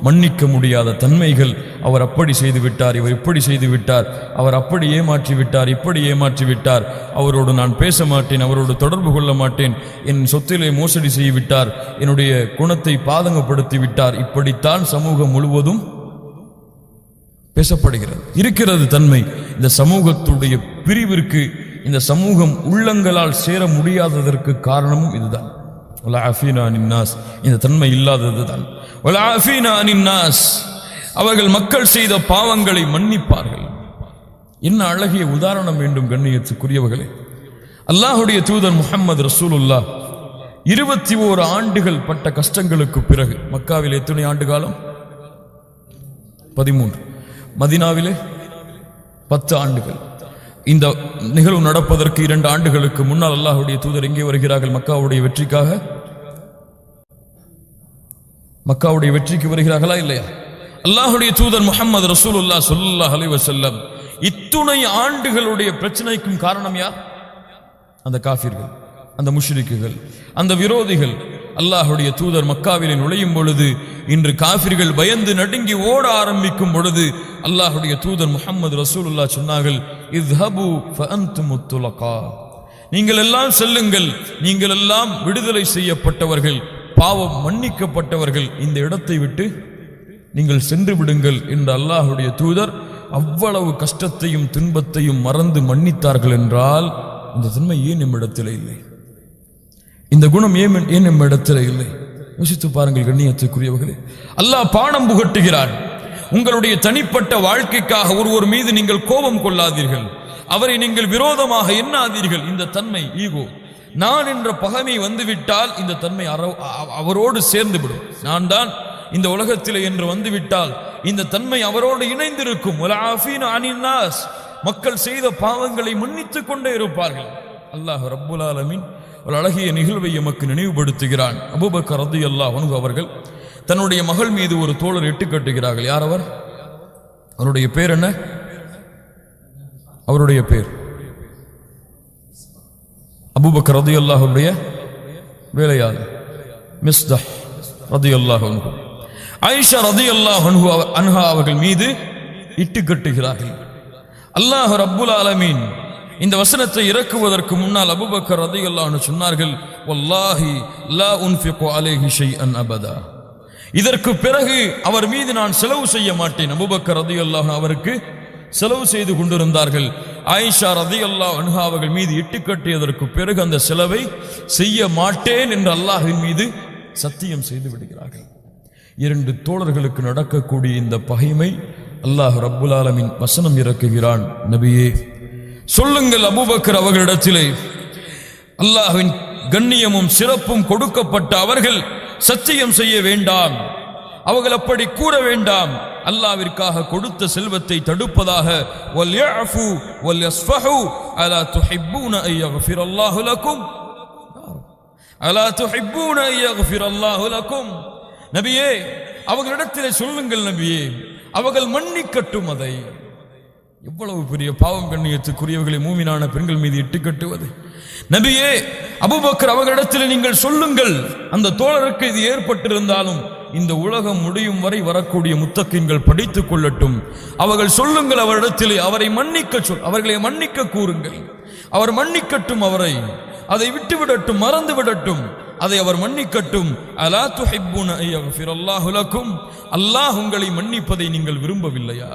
மன்னிக்க முடியாத தன்மைகள். அவர் அப்படி செய்து விட்டார், இவர் இப்படி செய்து விட்டார், அவர் அப்படி ஏமாற்றி விட்டார், இப்படி ஏமாற்றி விட்டார், அவரோடு நான் பேச மாட்டேன், அவரோடு தொடர்பு கொள்ள மாட்டேன், என் சொத்திலே மோசடி செய்து விட்டார், என்னுடைய குணத்தை பாதகப்படுத்தி விட்டார். இப்படித்தான் சமூகம் முழுவதும் பேசப்படுகிறது, இருக்கிறது தன்மை. இந்த சமூகத்துடைய பிரிவிற்கு, இந்த சமூகம் உள்ளங்களால் சேர முடியாததற்கு காரணமும் இதுதான். இந்த தன்மை இல்லாததுதான். அவர்கள் மக்கள் செய்த பாவங்களை மன்னிப்பார்கள். என்ன அழகிய உதாரணம் வேண்டும் கண்ணியத்துக்குரியவர்களே. அல்லாஹுடைய தூதர் முஹம்மது ரசூலுல்லாஹ் 21 ஆண்டுகள் பட்ட கஷ்டங்களுக்கு பிறகு, மக்காவில் எத்தனை ஆண்டு காலம்? 13. மதீனாவிலே 10 ஆண்டுகள். இந்த நிகழ்வு நடப்பதற்கு 2 ஆண்டுகளுக்கு முன்னால் அல்லாஹ்வுடைய தூதர் எங்கே வருகிறார்கள்? மக்காவுடைய வெற்றிக்காக. மக்காவுடைய வெற்றிக்கு வருகிறார்களா இல்லையா? அல்லாஹ்வுடைய தூதர் முஹம்மது ரசூலுல்லாஹ் ஸல்லல்லாஹு அலைஹி வஸல்லம் இத்துணை ஆண்டுகளுடைய பிரச்சனைக்கும் காரணம் யார்? அந்த காஃபிர்கள், அந்த முஷ்ரிக்குகள், அந்த விரோதிகள். அல்லாஹ்வுடைய தூதர் மக்காவிலே நுழையும் பொழுது, இன்று காஃபிர்கள் பயந்து நடுங்கி ஓட ஆரம்பிக்கும் பொழுது, அல்லாஹ்வுடைய தூதர் முஹம்மது ரசூலுல்லாஹ் சொன்னார்கள், இத்ஹபு ஃபஅன்துமுத் துலகா, நீங்கள் எல்லாம் செல்லுங்கள், நீங்கள் எல்லாம் விடுதலை செய்யப்பட்டவர்கள், பாவம் மன்னிக்கப்பட்டவர்கள், இந்த இடத்தை விட்டு நீங்கள் சென்று விடுங்கள் என்று அல்லாஹ்வுடைய தூதர் அவ்வளவு கஷ்டத்தையும் துன்பத்தையும் மறந்து மன்னித்தார்கள் என்றால், இந்த தன்மை ஏன் நம்மிடத்தில் இல்லை? இந்த குணம் ஏன் நம்மிடத்தில் இல்லை? யோசித்து பாருங்கள் கண்ணியத்துக்குரியவர்களே. அல்லாஹ் பாடம் புகட்டுகிறார். உங்களுடைய தனிப்பட்ட வாழ்க்கைக்காக ஒருவர் மீது நீங்கள் கோபம் கொள்ளாதீர்கள், அவரை நீங்கள் விரோதமாக எண்ணாதீர்கள். இந்த தன்மை ஈகோ, நான் என்ற பகைமை வந்துவிட்டால் இந்த தன்மை அவரோடு சேர்ந்து விடும். நான் தான் இந்த உலகத்திலே என்று வந்துவிட்டால் இந்த தன்மை அவரோடு இணைந்திருக்கும். மக்கள் செய்த பாவங்களை மன்னித்துக் கொண்டே இருப்பார்கள். அல்லாஹ் ரப்புல் ஆலமீன் ஒரு அழகிய நிகழ்வை எமக்கு நினைவுபடுத்துகிறான். அபூபக்கர் ரலியல்லாஹு அன்ஹு அவர்கள் தன்னுடைய மகள் மீது ஒரு தோழர் இட்டு கட்டுகிறார்கள். யார் அவர்? அவருடைய பேர் என்ன? அவருடைய பேர் அபூபக்கர் ரலியல்லாஹு அன்ஹுடைய வேலையாளர் மிஸ்தஹ் ரலியல்லாஹு அன்ஹு. ஆயிஷா ரலியல்லாஹு அன்ஹா அவர்கள் மீது இட்டு கட்டுகிறார்கள். அல்லாஹ் ரப்புல் ஆலமீன் இந்த வசனத்தை இறக்குவதற்கு முன்னால் அபூபக்கர் ரலியல்லாஹு அன்ஹு சொன்னார்கள், வல்லாஹி லா உன்ஃபிகு அலைஹி ஷைஅன் அபதா, இதற்கு பிறகு அவர் மீது நான் செலவு செய்ய மாட்டேன். அபூபக்கர் ரலியல்லாஹு அன்ஹு அவருக்கு செலவு செய்து கொண்டிருந்தார்கள். ஆயிஷா ரலியல்லாஹு அன்ஹா அவர்கள் மீது இட்டுக்கட்டியதற்கு பிறகு அந்த செலவை செய்ய மாட்டேன் என்று அல்லாஹ்வின் மீது சத்தியம் செய்து விடுகிறார்கள். 2 தோழர்களுக்கு நடக்கக்கூடிய இந்த பகைமை அல்லாஹ் ரப்புல் ஆலமீன் வசனம் இறக்குகிறான். நபியே சொல்லுங்கள் அபூபக்கர் அவர்களிடத்திலே அல்லாஹ்வின் கண்ணியமும் சிறப்பும் கொடுக்கப்பட்ட அவர்கள் சத்தியம் செய்ய வேண்டாம், அவர்கள் அப்படி கூற வேண்டாம், அல்லாஹ்விற்காக கொடுத்த செல்வத்தை தடுப்பதாக. வல்யஃபு வல்யஸ்ஃபஹு அலா துஹிப்பூன அன் யக்ஃபிரல்லாஹு லக்கும், அலா துஹிப்பூன அன் யக்ஃபிரல்லாஹு லக்கும். நபியே அவர்களிடத்திலே சொல்லுங்கள், நபியே அவர்கள் மன்னிக்கட்டும். அதை எவ்வளவு பெரிய பாவம் கண்ணியத்துக்குரியவர்களை மூமினான பெண்கள் மீது இட்டு கட்டுவது. நபியே அபூபக்கர் அவர்களிடத்தில் நீங்கள் சொல்லுங்கள், அந்த தோழருக்கு இது ஏற்பட்டிருந்தாலும் இந்த உலகம் முடியும் வரை வரக்கூடிய முத்தக்கின்கள் படித்துக் கொள்ளட்டும். அவர்கள் சொல்லுங்கள் அவரிடத்திலே, அவரை மன்னிக்க அவர்களை மன்னிக்க கூறுங்கள், அவர் மன்னிக்கட்டும், அவரை அதை விட்டுவிடட்டும், மறந்து விடட்டும், அதை அவர் மன்னிக்கட்டும். அலா துஹிப்பூன அன் யக்ஃபிரல்லாஹு லக்கும், அல்லாஹ் உங்களை மன்னிப்பதை நீங்கள் விரும்பவில்லையா?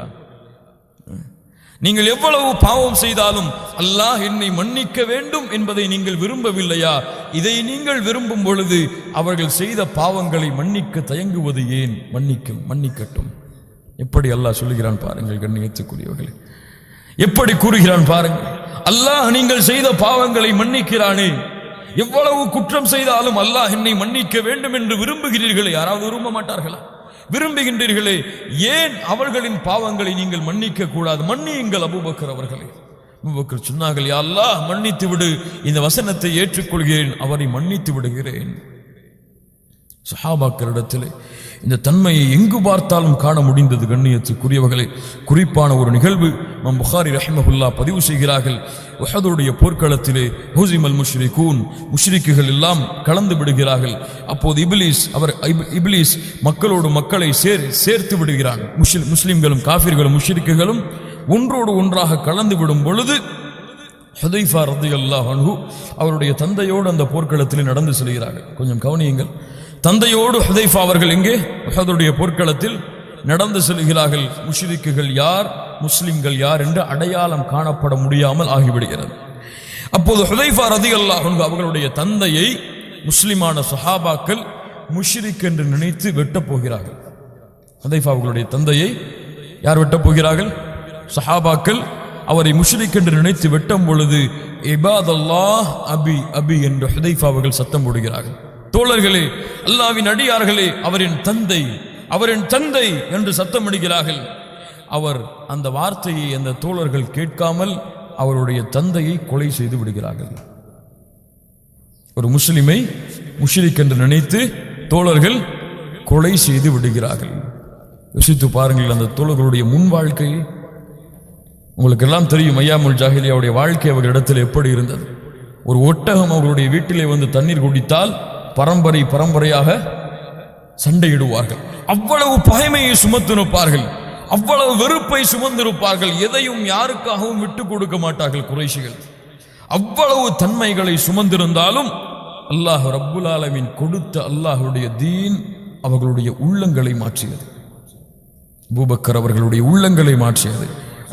நீங்கள் எவ்வளவு பாவம் செய்தாலும் அல்லாஹ் என்னை மன்னிக்க வேண்டும் என்பதை நீங்கள் விரும்பவில்லையா? இதை நீங்கள் விரும்பும் பொழுது அவர்கள் செய்த பாவங்களை மன்னிக்க தயங்குவது ஏன்? மன்னிக்கட்டும். எப்படி அல்லாஹ் சொல்லுகிறான் பாருங்கள் கண்ணியத்துக்குரியவர்களே, எப்படி கூறுகிறான் பாருங்கள். அல்லாஹ் நீங்கள் செய்த பாவங்களை மன்னிக்கிறானே, எவ்வளவு குற்றம் செய்தாலும் அல்லாஹ் என்னை மன்னிக்க வேண்டும் என்று விரும்புகிறீர்களே, யாராவது விரும்ப மாட்டார்களா? விரும்புகின்றீர்களே, ஏன் அவர்களின் பாவங்களை நீங்கள் மன்னிக்க கூடாது? மன்னியுங்கள் அபூபக்கர் அவர்களே. அபூபக்கர் சொன்னார்கள், யா அல்லாஹ் மன்னித்து விடு, இந்த வசனத்தை ஏற்றுக்கொள்கிறேன், அவரை மன்னித்து விடுகிறேன். சஹாபாக்களிடத்திலே இந்த தன்மையை எங்கு பார்த்தாலும் காண முடிந்தது. கண்ணியத்துக்குரியவர்களே, குறிப்பான ஒரு நிகழ்வு இமாம் புகாரி ரஹிமஹுல்லா பதிவு செய்கிறார்கள். உஹதுடைய போர்க்களத்திலே ஹுஸிமல் முஷ்ரிகூன், முஷ்ரிக்குகள் எல்லாம் கலந்து விடுகிறார்கள். அப்போது இப்லீஸ் மக்களோடு மக்களை சேர்த்து விடுகிறான். முஸ்லிம்களும் காஃபிர்களும் முஷ்ரிக்குகளும் ஒன்றோடு ஒன்றாக கலந்து விடும் பொழுது ஹுதைஃபா ரலியல்லாஹு அன்ஹு அவருடைய தந்தையோடு அந்த போர்க்களத்தில் நடந்து செல்கிறார்கள். கொஞ்சம் கவனியுங்கள். தந்தையோடு ஹுதைஃபா அவர்கள் எங்கே உஹதுடைய போர்க்களத்தில் நடந்து செல்கிறார்கள். முஷ்ரிக்குகள் யார், முஸ்லிம்கள் யார் என்று அடையாளம் காணப்பட முடியாமல் ஆகிவிடுகிறது. அப்போது ஹுதைஃபா ரலியல்லாஹு அன்ஹு அவர்களுடைய தந்தையை முஸ்லிமான சஹாபாக்கள் முஷ்ரிக் என்று நினைத்து வெட்டப் போகிறார்கள். ஹுதைஃபா அவர்களுடைய தந்தையை யார் வெட்டப் போகிறார்கள்? சஹாபாக்கள் அவரை முஷ்ரிக் என்று நினைத்து வெட்டும் பொழுது இபாதல்லாஹ் அபி அபி என்று ஹுதைஃபா அவர்கள் சத்தம் போடுகிறார்கள். தோழர்களே, அல்லாஹ்வின் அடியார்களே, அவரின் தந்தை என்று சத்தமிடுகிறார்கள். அவர் அந்த வார்த்தையை அந்த தோழர்கள் கேட்காமல் அவருடைய தந்தையை கொலை செய்து விடுகிறார்கள். ஒரு முஸ்லிமை முஷ்ரிக் என்று நினைத்து தோழர்கள் கொலை செய்து விடுகிறார்கள். யோசித்து பாருங்கள் அந்த தோழர்களுடைய முன் வாழ்க்கையை. உங்களுக்கு எல்லாம் தெரியும், ஐயாமுல் ஜாஹிலியாவுடைய வாழ்க்கை அவர்களிடத்தில் எப்படி இருந்தது. ஒரு ஒட்டகம் அவர்களுடைய வீட்டிலே வந்து தண்ணீர் குடித்தால் பரம்பரையாக சண்டையிடுவார்கள். அவ்வளவு பகைமையை சுமத்திருப்பார்கள், அவ்வளவு வெறுப்பை சுமந்திருப்பார்கள். எதையும் யாருக்காகவும் விட்டு கொடுக்க மாட்டார்கள் குறைஷிகள். அவ்வளவு தன்மைகளை சுமந்திருந்தாலும் அல்லாஹ் ரப்புல் ஆலமீன் கொடுத்த அல்லாஹ்வுடைய தீன் அவர்களுடைய உள்ளங்களை மாற்றியது. அபூபக்கர் அவர்களுடைய உள்ளங்களை மாற்றியது,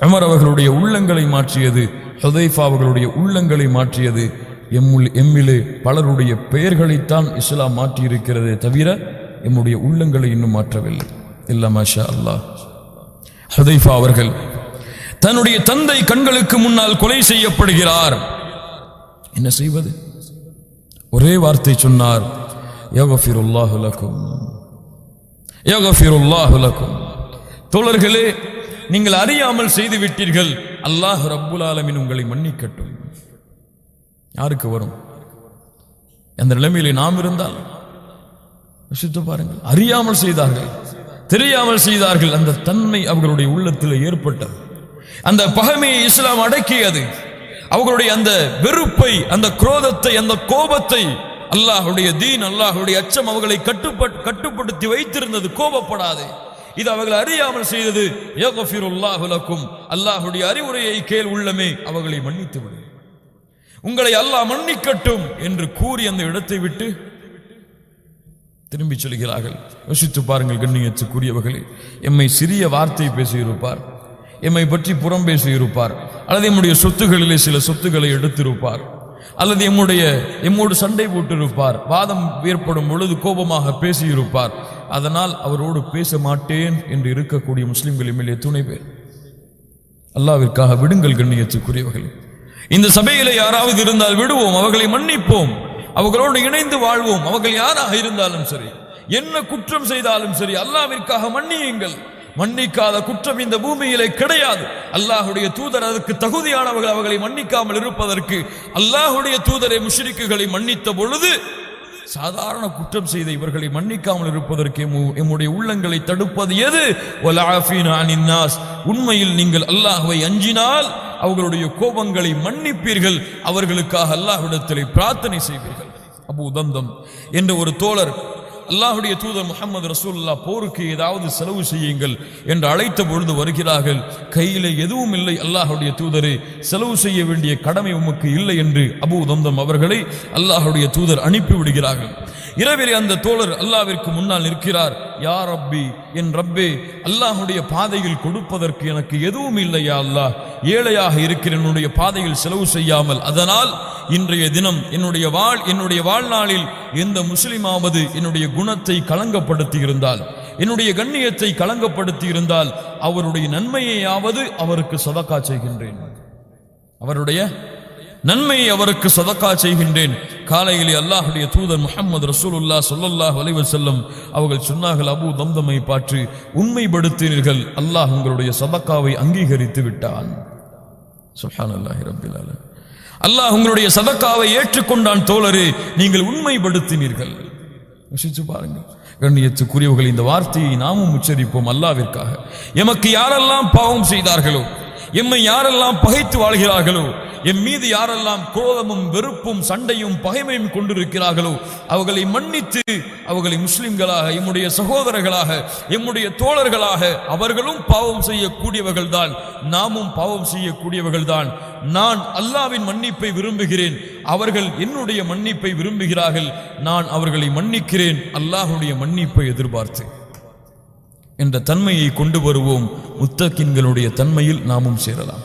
உமர் அவர்களுடைய உள்ளங்களை மாற்றியது, ஹுதைஃபா அவர்களுடைய உள்ளங்களை மாற்றியது. எம்மிலே பலருடைய பெயர்களைத்தான் இஸ்லாம் மாற்றி இருக்கிறதே தவிர எம்முடைய உள்ளங்களை இன்னும் மாற்றவில்லை. இல்ல மாஷா அல்லாஹ். ஹுதைஃபா அவர்கள் தன்னுடைய தந்தை கண்களுக்கு முன்னால் கொலை செய்யப்படுகிறார். என்ன செய்வது? ஒரே வார்த்தை சொன்னார், யக்ஃபிருல்லாஹு லக்கும், யக்ஃபிருல்லாஹு லக்கும். தோழர்களே, நீங்கள் அறியாமல் செய்து விட்டீர்கள், அல்லாஹ் ரப்புல் ஆலமீன் உங்களை மன்னிக்கட்டும். யாருக்கு வரும் அந்த நிலைமையிலே நாம் இருந்தால்? யோசித்து பாருங்கள். அறியாமல் செய்தார்கள், தெரியாமல் செய்தார்கள். அந்த தன்மை அவர்களுடைய உள்ளத்தில் ஏற்பட்டது. அந்த பகைமையை இஸ்லாம் அடக்கியது. அவர்களுடைய அந்த வெறுப்பை, அந்த குரோதத்தை, அந்த கோபத்தை அல்லாஹ்வுடைய தீன், அல்லாஹ்வுடைய அச்சம் அவர்களை கட்டுப்படுத்தி வைத்திருந்தது. கோபப்படாது. இது அவர்கள் அறியாமல் செய்தது. யக்ஃபிருல்லாஹு லக்கும், அல்லாஹ்வுடைய அறிவுரையை கேள் உள்ளமே, அவர்களை மன்னித்து விடு, உங்களை அல்லாஹ் மன்னிக்கட்டும் என்று கூறி அந்த இடத்தை விட்டு திரும்பி செல்கிறார்கள். யோசித்து பாருங்கள் கண்ணியத்துக்குரியவர்களே, எம்மை சிறிய வார்த்தை பேசியிருப்பார், எம்மை பற்றி புறம் பேசியிருப்பார், அல்லது எம்முடைய சொத்துகளிலே சில சொத்துக்களை எடுத்திருப்பார், அல்லது எம்மோடு சண்டை போட்டிருப்பார், வாதம் ஏற்படும் பொழுது கோபமாக பேசியிருப்பார். அதனால் அவரோடு பேச மாட்டேன் என்று இருக்கக்கூடிய முஸ்லிம்கள் எம்மிலே துணை பேர். அல்லாஹ்விற்காக விடுங்கள் கண்ணியத்துக்குரியவர்களே. இந்த சபையிலே யாராவது இருந்தால் விடுவோம், அவர்களை மன்னிப்போம், அவர்களோடு இணைந்து வாழ்வோம். அவர்கள் யாராக இருந்தாலும் சரி, என்ன குற்றம் செய்தாலும் சரி, அல்லாஹ்விற்காக மன்னியுங்கள். மன்னிக்காத குற்றம் இந்த பூமியிலே கிடையாது. அல்லாஹ்வுடைய தூதர் அதற்கு தகுதியானவர்கள். அவர்களை மன்னிக்காமல் இருப்பதற்கு அல்லாஹ்வுடைய தூதரை முஷ்ரிக்குகளை மன்னித்த பொழுது சாதாரண குற்றம் செய்த இவர்களை மன்னிக்காமல் இருப்பதற்கு எம்முடைய உள்ளங்களை தடுப்பது எது? வலஆஃபீனா அனின் நாஸ். உண்மையில் நீங்கள் அல்லாஹ்வை அஞ்சினால் அவர்களுடைய கோபங்களை மன்னிப்பீர்கள், அவர்களுக்காக அல்லாஹ்விடத்திலே பிரார்த்தனை செய்வீர்கள். அபூ தம்தம் என்ற ஒரு தோழர் அல்லாஹ்வுடைய தூதர் முஹம்மது ரசூலுல்லாஹ் போருக்கு ஏதாவது செலவு செய்யுங்கள் என்று அழைத்த பொழுது வருகிறார்கள். கையிலே எதுவும் இல்லை, அல்லாஹ்வுடைய தூதரே செலவு செய்ய வேண்டிய கடமை உமக்கு இல்லை என்று அபூ தம்தம் அவர்களை அல்லாஹ்வுடைய தூதர் அனுப்பி விடுகிறார்கள். இரவிலே அந்த தோழர் அல்லாஹ்விற்கு முன்னால் நிற்கிறார். யா ரப்பி, என் ரப்பே, அல்லாஹ்வுடைய பாதையில் கொடுப்பதற்கு எனக்கு எதுவும் இல்லையா அல்லாஹ், ஏழையாக இருக்கிற என்னுடைய பாதையில் செலவு செய்யாமல். அதனால் இன்றைய தினம் என்னுடைய வாழ்நாளில் எந்த முஸ்லிமாவது என்னுடைய குணத்தை களங்கப்படுத்தி இருந்தால், என்னுடைய கண்ணியத்தை களங்கப்படுத்தி இருந்தால், அவருடைய நன்மையையாவது அவருக்கு சதகா செய்கின்றேன், அவருடைய நன்மையை அவருக்கு சதகா செய்கின்றேன். காலையிலே அல்லாஹ்வுடைய தூதர் முஹம்மது ரசூலுல்லாஹ் ஸல்லல்லாஹு அலைஹி வஸல்லம் அவர்கள் சொன்னார்கள், அபூ தம்தமை பார்த்து, உண்மைப்படுத்தினீர்கள், அல்லாஹ் உங்களுடைய சதகாவை அங்கீகரித்து விட்டான். சுப்ஹானல்லாஹி ரப்பில் ஆலமீன். அல்லாஹ் உங்களுடைய சதகாவை ஏற்றுக்கொண்டான். தோழரே, நீங்கள் உண்மைப்படுத்தினீர்கள். யோசிச்சு பாருங்க. கண்ணியத்துக்குரியவர்கள், இந்த வார்த்தையை நாமும் உச்சரிப்போம் அல்லாஹ்விற்காக. எமக்கு யாரெல்லாம் பாவம் செய்தார்களோ, எம்மை யாரெல்லாம் பகைத்து வாழ்கிறார்களோ, எம் மீது யாரெல்லாம் குரோதமும் வெறுப்பும் சண்டையும் பகைமையும் கொண்டிருக்கிறார்களோ, அவர்களை மன்னித்து அவர்களை முஸ்லிம்களாக, எம்முடைய சகோதரர்களாக, எம்முடைய தோழர்களாக, அவர்களும் பாவம் செய்யக்கூடியவர்கள் தான், நாமும் பாவம் செய்யக்கூடியவர்கள் தான். நான் அல்லாஹ்வின் மன்னிப்பை விரும்புகிறேன், அவர்கள் என்னுடைய மன்னிப்பை விரும்புகிறார்கள். நான் அவர்களை மன்னிக்கிறேன் அல்லாஹ்வுடைய மன்னிப்பை எதிர்பார்த்து என்ற தன்மையை கொண்டு வருவோம். முத்தகின்களுடைய தன்மையில் நாமும் சேரலாம்.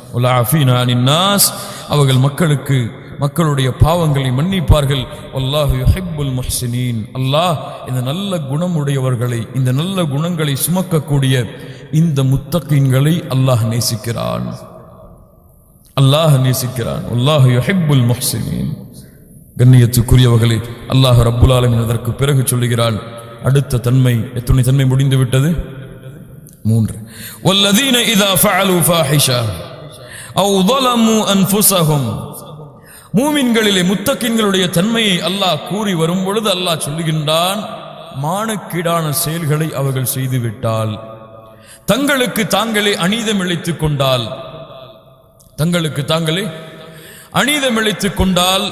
அவர்கள் மக்களுடைய பாவங்களை மன்னிப்பார்கள். வல்லாஹு யுஹிப்புல் முஹ்சினீன். அல்லாஹ் இந்த நல்ல குணமுடையவர்களை, இந்த நல்ல குணங்களை சுமக்கக்கூடிய இந்த முத்தகின்களை அல்லாஹ் நேசிக்கிறான். வல்லாஹு யுஹிப்புல் முஹ்சினீன். கண்ணியத்துக்குரியவர்களே, அல்லாஹ் ரப்புல் ஆலமீன் அதற்கு பிறகு சொல்லுகிறான். அடுத்த தன்மை, எத்தனை தன்மை முடிந்து விட்டது? 3. வல்லதீன இதா ஃபஅலு ஃபாஹிஷா அவ் ظلموا انفسهم. மூமின்களிலே முத்தகின்களுடைய தன்மையை அல்லாஹ் கூறி வரும் பொழுது அல்லாஹ் சொல்லுகின்றான், மானக்கீடான செயல்களை அவர்கள் செய்துவிட்டால், தங்களுக்கு தாங்களே அநீதம் இழைத்துக் கொண்டால், தங்களுக்கு தாங்களே அநீதம் இழைத்துக் கொண்டால்,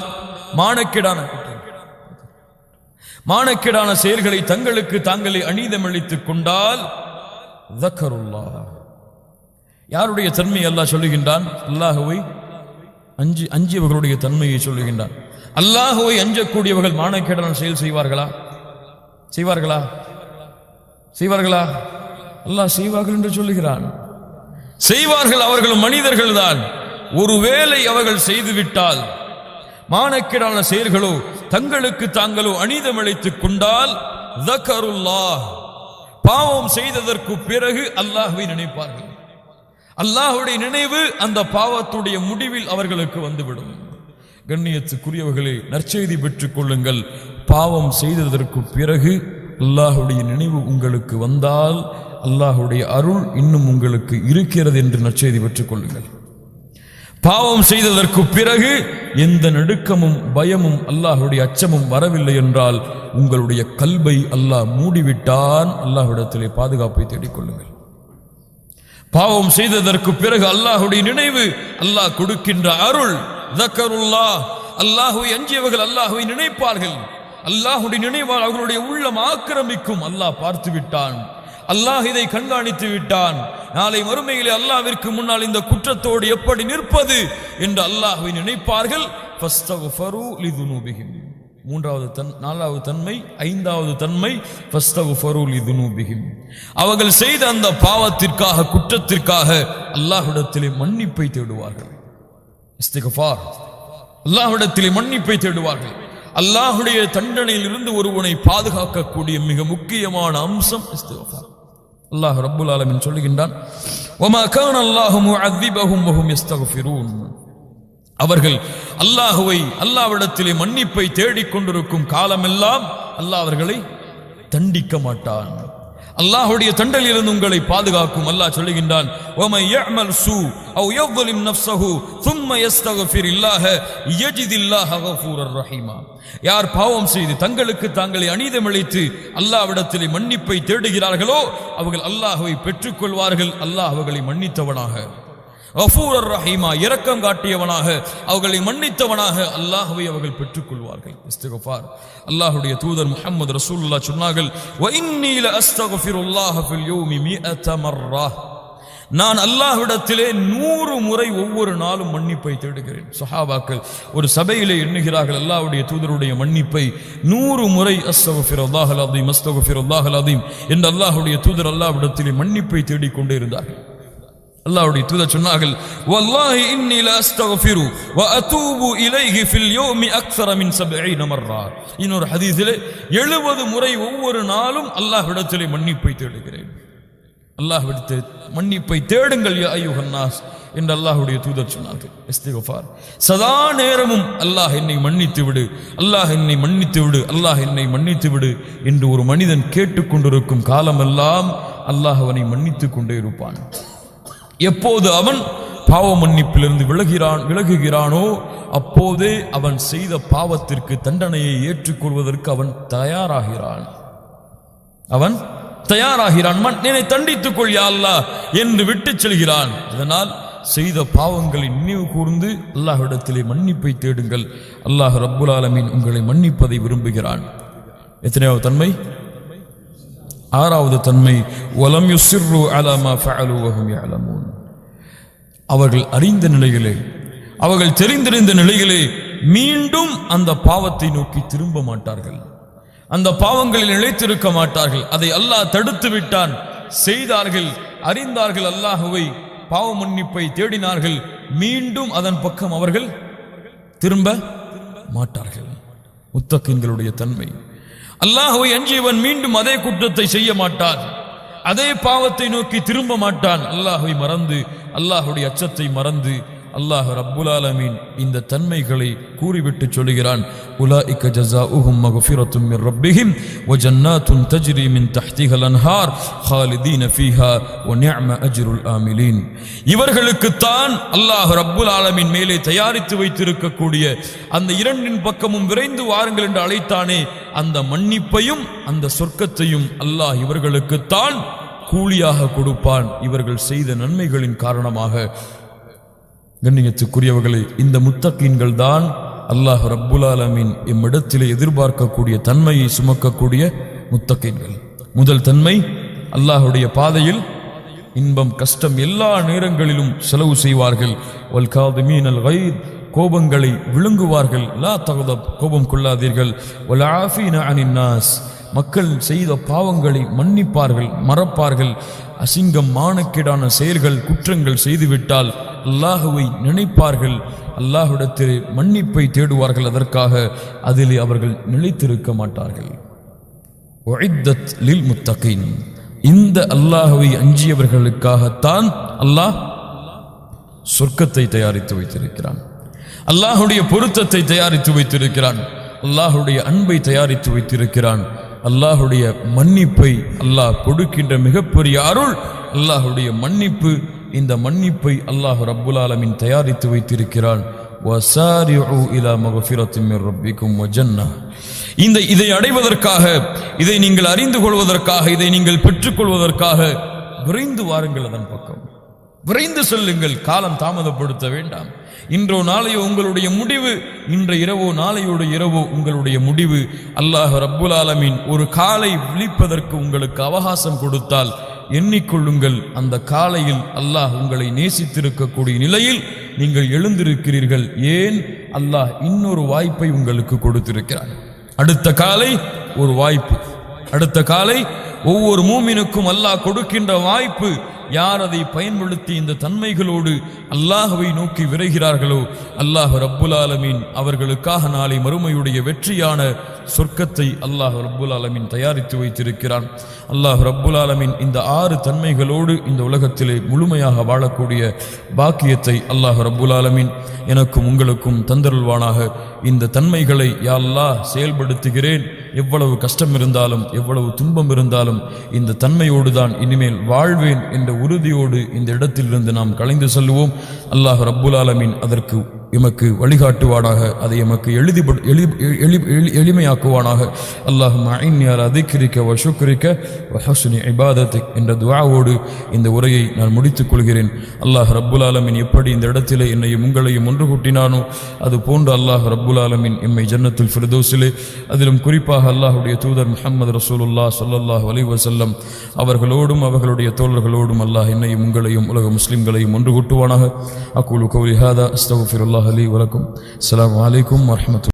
மானக்கேடான செயல்களை தங்களுக்கு தாங்களே அநீதம் இழைத்துக் கொண்டால், ذكرullah. யாருடைய தன்மை அல்லாஹ் சொல்லுகின்றான்? அல்லாஹ்வை அஞ்சியவர்களுடைய தன்மையை சொல்லுகின்றான். அல்லாஹ்வை அஞ்சக்கூடியவர்கள் மானக்கேடான செயல் செய்வார்களா? அல்லாஹ் செய்வார்கள் என்று சொல்லுகிறான். செய்வார்கள், அவர்கள் மனிதர்கள் தான். ஒருவேளை அவர்கள் செய்துவிட்டால், மானக்கேடான செயல்களோ தங்களுக்கு தாங்களோ அநீதம் இழைத்துக் கொண்டால், ذكرullah, பாவம் செய்ததற்கு பிறகு அல்லாஹ்வை நினைப்பார்கள். அல்லாஹ்வுடைய நினைவு அந்த பாவத்துடைய முடிவில் அவர்களுக்கு வந்துவிடும். கண்ணியத்துக்குரியவர்களே, நற்செய்தி பெற்றுக் கொள்ளுங்கள். பாவம் செய்ததற்கு பிறகு அல்லாஹ்வுடைய நினைவு உங்களுக்கு வந்தால், அல்லாஹ்வுடைய அருள் இன்னும் உங்களுக்கு இருக்கிறது என்று நற்செய்தி பெற்றுக் கொள்ளுங்கள். பாவம் செய்ததற்கு பிறகு எந்த நடுக்கமும் பயமும் அல்லாஹ்வுடைய அச்சமும் வரவில்லை என்றால் உங்களுடைய கல்வை அல்லாஹ் மூடிவிட்டான். அல்லாஹ்விடத்திலே பாதுகாப்பை தேடிக்கொள்ளுங்கள். பாவம் செய்ததற்கு பிறகு அல்லாஹ்வுடைய நினைவு, அல்லாஹ் கொடுக்கின்ற அருள், ذكرullah. அல்லாஹ்வை அஞ்சியவர்கள் அல்லாஹ்வை நினைப்பார்கள். அல்லாஹ்வுடைய நினைவால் அவர்களுடைய உள்ளம் ஆக்கிரமிக்கும். அல்லாஹ் பார்த்து விட்டான், அல்லாஹ் இதை கண்காணித்து விட்டான். நாளை மறுமையிலே அல்லாஹ்விற்கு முன்னால் இந்த குற்றத்தோடு எப்படி நிற்பது என்று அல்லாஹ்வை நினைப்பார்கள். ஃபஸ்தக்ஃபரு லிதுனூபிஹிம். 4வது தன்மை. 5வது தன்மை ஃபஸ்தக்ஃபரு லிதுனூபிஹிம். அவர்கள் செய்த அந்த பாவத்திற்காக, குற்றத்திற்காக அல்லாஹ்விடத்திலே மன்னிப்பை தேடுவார்கள். இஸ்திக்ஃபார், அல்லாஹ்விடத்திலே மன்னிப்பை தேடுவார்கள். அல்லாஹ்வுடைய தண்டனையில் இருந்து ஒருவனை பாதுகாக்கக்கூடிய மிக முக்கியமான அம்சம் இஸ்திக்ஃபார். அல்லாஹ் ரப்புல் ஆலமீன் சொல்லுகின்றான், வமா கான அல்லாஹு முஅذிபஹும் வஹும் யஸ்தக்ஃபிரூன். அவர்கள் அல்லாஹ்விடத்திலே மன்னிப்பை தேடிக்கொண்டிருக்கும் காலமெல்லாம் அல்லாஹ் அவர்களை தண்டிக்க மாட்டான். அல்லாஹ்வுடைய தண்டனையிலிருந்து உங்களை பாதுகாக்கும். அல்லாஹ் சொல்லுகின்றான், வமை யஅமல் சூ அவ் யظلم نفسه ثم يستغفر الله يجد الله غفورا رحيما. யார் பாவம் செய்து தங்களுக்கு தாங்களே அநீதம் இழைத்து அல்லாஹ்விடத்திலே மன்னிப்பை தேடுகிறார்களோ அவர்கள் அல்லாஹ்வை பெற்றுக்கொள்வார்கள். அல்லாஹ் அவர்களை மன்னித்தவனாக, கஃபூரர் ரஹீமா, இரக்கம் காட்டியவனாக, அவர்களை மன்னித்தவனாக அல்லாஹ்வை அவர்கள் பெற்றுக்கொள்வார்கள். இஸ்திக்ஃபார். அல்லாஹ்வுடைய தூதர் முஹம்மது ரசூலுல்லாஹ் சொன்னார்கள், வ இன்னீ லஅஸ்தக்ஃபிருல்லாஹ ஃபில் யௌமி 100 மர்ரா. நான் அல்லாஹ்விடத்திலே 100 முறை ஒவ்வொரு நாளும் மன்னிப்பை தேடுகிறேன். சஹாபாக்கள் ஒரு சபையிலே எண்ணுகிறார்கள் அல்லாஹ்வுடைய தூதருடைய மன்னிப்பை 100 முறை. அஸ்தக்ஃபிருல்லாஹல் அஸீம், அஸ்தக்ஃபிருல்லாஹல் அஸீம் என்று அல்லாஹ்வுடைய தூதர் அல்லாஹ்விடத்திலே மன்னிப்பை தேடிக்கொண்டே இருந்தார்கள். அல்லாஹ்வுடைய தூதர் சொன்னார்கள், வல்லாஹி இன்னி லா அஸ்தக்ஃபிரு வ அதூபு இலைஹி ஃபில் யௌமி அக்ஸர மின் 70 மர்ரா. இன்னொரு ஹதீஸிலே 70 முறை ஒவ்வொரு நாளும் அல்லாஹ்விடத்திலே மன்னிப்பை தேடுகிறேன். அல்லாஹ்விடத்திலே மன்னிப்பை தேடுங்கள் யா அய்யுஹன் நாஸ் என்று அல்லாஹ்வுடைய தூதர் சொன்னார்கள். இஸ்திக்ஃபார். சதா நேரமும் அல்லாஹ் என்னை மன்னித்து விடு, அல்லாஹ் என்னை மன்னித்து விடு, அல்லாஹ் என்னை மன்னித்து விடு என்று ஒரு மனிதன் கேட்டுக்கொண்டிருக்கும் காலமெல்லாம் அல்லாஹ் அவனை மன்னித்து கொண்டே இருப்பான். எப்போது அவன் பாவ மன்னிப்பிலிருந்து விலகுகிறானோ அப்போதே அவன் செய்த பாவத்திற்கு தண்டனையை ஏற்றுக்கொள்வதற்கு அவன் தயாராகிறான். என்னை தண்டித்துக் கொள் யா அல்லாஹ் என்று விட்டு செல்கிறான். இதனால் செய்த பாவங்களை நினைவு கூர்ந்து அல்லாஹ்விடத்திலே மன்னிப்பை தேடுங்கள். அல்லாஹ் ரப்புல் ஆலமீன் உங்களை மன்னிப்பதை விரும்புகிறான். எத்தனையாவது தன்மை? ஆறாவது தன்மை, வலம் யுஸ்ரு அலா மா ஃபஅலு வஹும் யஅலமூன். அவர்கள் அறிந்த நிலையிலே, அவர்கள் தெரிந்திருந்த நிலையிலே மீண்டும் அந்த பாவத்தை நோக்கி திரும்ப மாட்டார்கள். அந்த பாவங்களில் நிலைத்திருக்க மாட்டார்கள். அதை அல்லாஹ் தடுத்து விட்டான். செய்தார்கள், அறிந்தார்கள் அல்லாஹ்வை, பாவ மன்னிப்பை தேடினார்கள், மீண்டும் அதன் பக்கம் அவர்கள் திரும்ப மாட்டார்கள். முத்தகீன்களுடைய தன்மை. அல்லாஹ்வை அஞ்சியவன் மீண்டும் அதே குற்றத்தை செய்ய மாட்டான், அதே பாவத்தை நோக்கி திரும்ப மாட்டான். அல்லாஹ்வை மறந்து, அல்லாஹ்வுடைய அச்சத்தை மறந்து அல்லாஹ் ரப்புல் ஆலமீன் இந்த தன்மைகளை கூறிவிட்டு சொல்கிறான், உலாயிக ஜஸாஉஹும் மக்ஃபிரத்தும் மின் ரப்பிஹிம் வ ஜன்னாத்துன் தஜ்ரி மின் தஹ்திஹல் அன்ஹார் ஹாலிதீன ஃபீஹா வ நிஅம அஜ்ருல் ஆமிலீன். இவர்களுக்கு தான் அல்லாஹ் ரப்புல் ஆலமீன் மேலே தயாரித்து வைத்திருக்கக்கூடிய அந்த இரண்டின் பக்கமும் விரைந்து வாருங்கள் என்று அழைத்தானே, அந்த மன்னிப்பையும் அந்த சொர்க்கத்தையும் அல்லாஹ் இவர்களுக்கு தான் கூலியாக கொடுப்பான், இவர்கள் செய்த நன்மைகளின் காரணமாக. கண்ணியத்துக்குரியவர்களே, இந்த முத்தகீன்கள் தான் அல்லாஹ் ரப்புல் ஆலமீன் எம்மிடத்திலே எதிர்பார்க்கக்கூடிய தன்மையை சுமக்கக்கூடிய முத்தகீன்கள். முதல் தன்மை, அல்லாஹ்வுடைய பாதையில் இன்பம் கஷ்டம் எல்லா நேரங்களிலும் செலவு செய்வார்கள். வல் காதிமீனல் கைத், கோபங்களை விழுங்குவார்கள். லா தக்தப், கோபம் கொள்ளாதீர்கள். வல் ஆஃபீன அனின் நாஸ், மக்கள் செய்த பாவங்களை மன்னிப்பார்கள், மறப்பார்கள். அசிங்கம் மானக்கேடான செயல்கள் குற்றங்கள் செய்துவிட்டால் அல்லாஹுவை நினைப்பார்கள், அல்லாஹ்விடத்தில் மன்னிப்பை தேடுவார்கள். அதற்காக அதிலே அவர்கள் நிலைத்திருக்க மாட்டார்கள். உஇத்தத் லில் முத்தகீன், இந்த அல்லாஹுவை அஞ்சியவர்களுக்காகத்தான் அல்லாஹ் சொர்க்கத்தை தயாரித்து வைத்திருக்கிறான், அல்லாஹுடைய பொருத்தத்தை தயாரித்து வைத்திருக்கிறான், அல்லாஹுடைய அன்பை தயாரித்து வைத்திருக்கிறான். அல்லாஹுடைய மன்னிப்பை அல்லாஹ் கொடுக்கின்ற மிகப்பெரிய அருள் அல்லாஹுடைய மன்னிப்பு. இந்த மன்னிப்பை அல்லாஹ் ரப்புல் ஆலமீன் தயாரித்து வைத்திருக்கிறான். வசாரிஉ இலா மக்ஃபிரத்தின் மின் ரப்பிக்கும் வ ஜன்னah. இதை அடைவதற்காக, இதை நீங்கள் அறிந்து கொள்வதற்காக, இதை நீங்கள் பெற்றுக்கொள்வதற்காக விரைந்து வாருங்கள், அதன் பக்கம் விரைந்து செல்லுங்கள். காலம் தாமதப்படுத்த வேண்டாம். இன்றோ நாளையோ உங்களுடைய முடிவு, இன்றைய இரவோ நாளையோட இரவோ உங்களுடைய முடிவு. அல்லாஹ் ரப்புல் ஆலமீன் ஒரு காலை விழிப்பதற்கு உங்களுக்கு அவகாசம் கொடுத்தால் எண்ணிக்கொள்ளுங்கள், அந்த காலையில் அல்லாஹ் உங்களை நேசித்திருக்கக்கூடிய நிலையில் நீங்கள் எழுந்திருக்கிறீர்கள். ஏன்? அல்லாஹ் இன்னொரு வாய்ப்பை உங்களுக்கு கொடுத்திருக்கிறார். அடுத்த காலை ஒரு வாய்ப்பு. அடுத்த காலை ஒவ்வொரு மூமினுக்கும் அல்லாஹ் கொடுக்கின்ற வாய்ப்பு. யார் அதை பயன்படுத்தி இந்த தன்மைகளோடு அல்லாஹ்வை நோக்கி விரைகிறார்களோ அல்லாஹ் ரப்புல் ஆலமீன் அவர்களுக்காக நாளை மறுமையுடைய வெற்றியான சொர்க்கத்தை அல்லாஹ் ரப்புல் ஆலமீன் தயாரித்து வைத்திருக்கிறான். அல்லாஹ் ரப்புல் ஆலமீன் இந்த 6 தன்மைகளோடு இந்த உலகத்திலே முழுமையாக வாழக்கூடிய பாக்கியத்தை அல்லாஹ் ரப்புல் ஆலமீன் எனக்கும் உங்களுக்கும் தந்தருள்வானாக. இந்த தன்மைகளை யா அல்லாஹ் செயல்படுத்துகிறேன். எவ்வளவு கஷ்டம் இருந்தாலும், எவ்வளவு துன்பம் இருந்தாலும் இந்த தன்மையோடு தான் இனிமேல் வாழ்வேன் என்ற உறுதியோடு இந்த இடத்திலிருந்து நாம் கலைந்து செல்வோம். அல்லாஹ் ரப்புல் ஆலமீன் அதற்கு எமக்கு வழிகாட்டுவானாக, அதை எமக்கு எளிமையாக்குவானாக. அல்லாஹும்ம அஇன்னி அலா திக்ரிக வ ஷுக்ரிக வ ஹுஸ்னி இபாதத்திக் என்ற துஆவோடு இந்த உரையை நான் முடித்துக் கொள்கிறேன். அல்லாஹ் ரப்புல் ஆலமீன் எப்படி இந்த இடத்திலே என்னையும் உங்களையும் ஒன்று கூட்டினானோ அது போன்று அல்லாஹ் ரப்புல் ஆலமீன் எம்மை ஜன்னத்துல் ஃபிர்தௌஸிலே, அதிலும் குறிப்பாக அல்லாஹ்வுடைய தூதர் முஹம்மது ரசூலுல்லாஹ் ஸல்லல்லாஹு அலைஹி வஸல்லம் அவர்களோடும் அவர்களுடைய தோழர்களோடும் அல்லாஹ் என்னையும் உங்களையும் உலக முஸ்லிம்களையும் ஒன்று கூட்டுவானாக. அகூலு கௌலி ஹாதா அஸ்தக்ஃபிருல்லாஹ் லி வ லக்கும். அஸ்ஸலாமு அலைக்கும் வரஹ்மத்துல்லாஹி.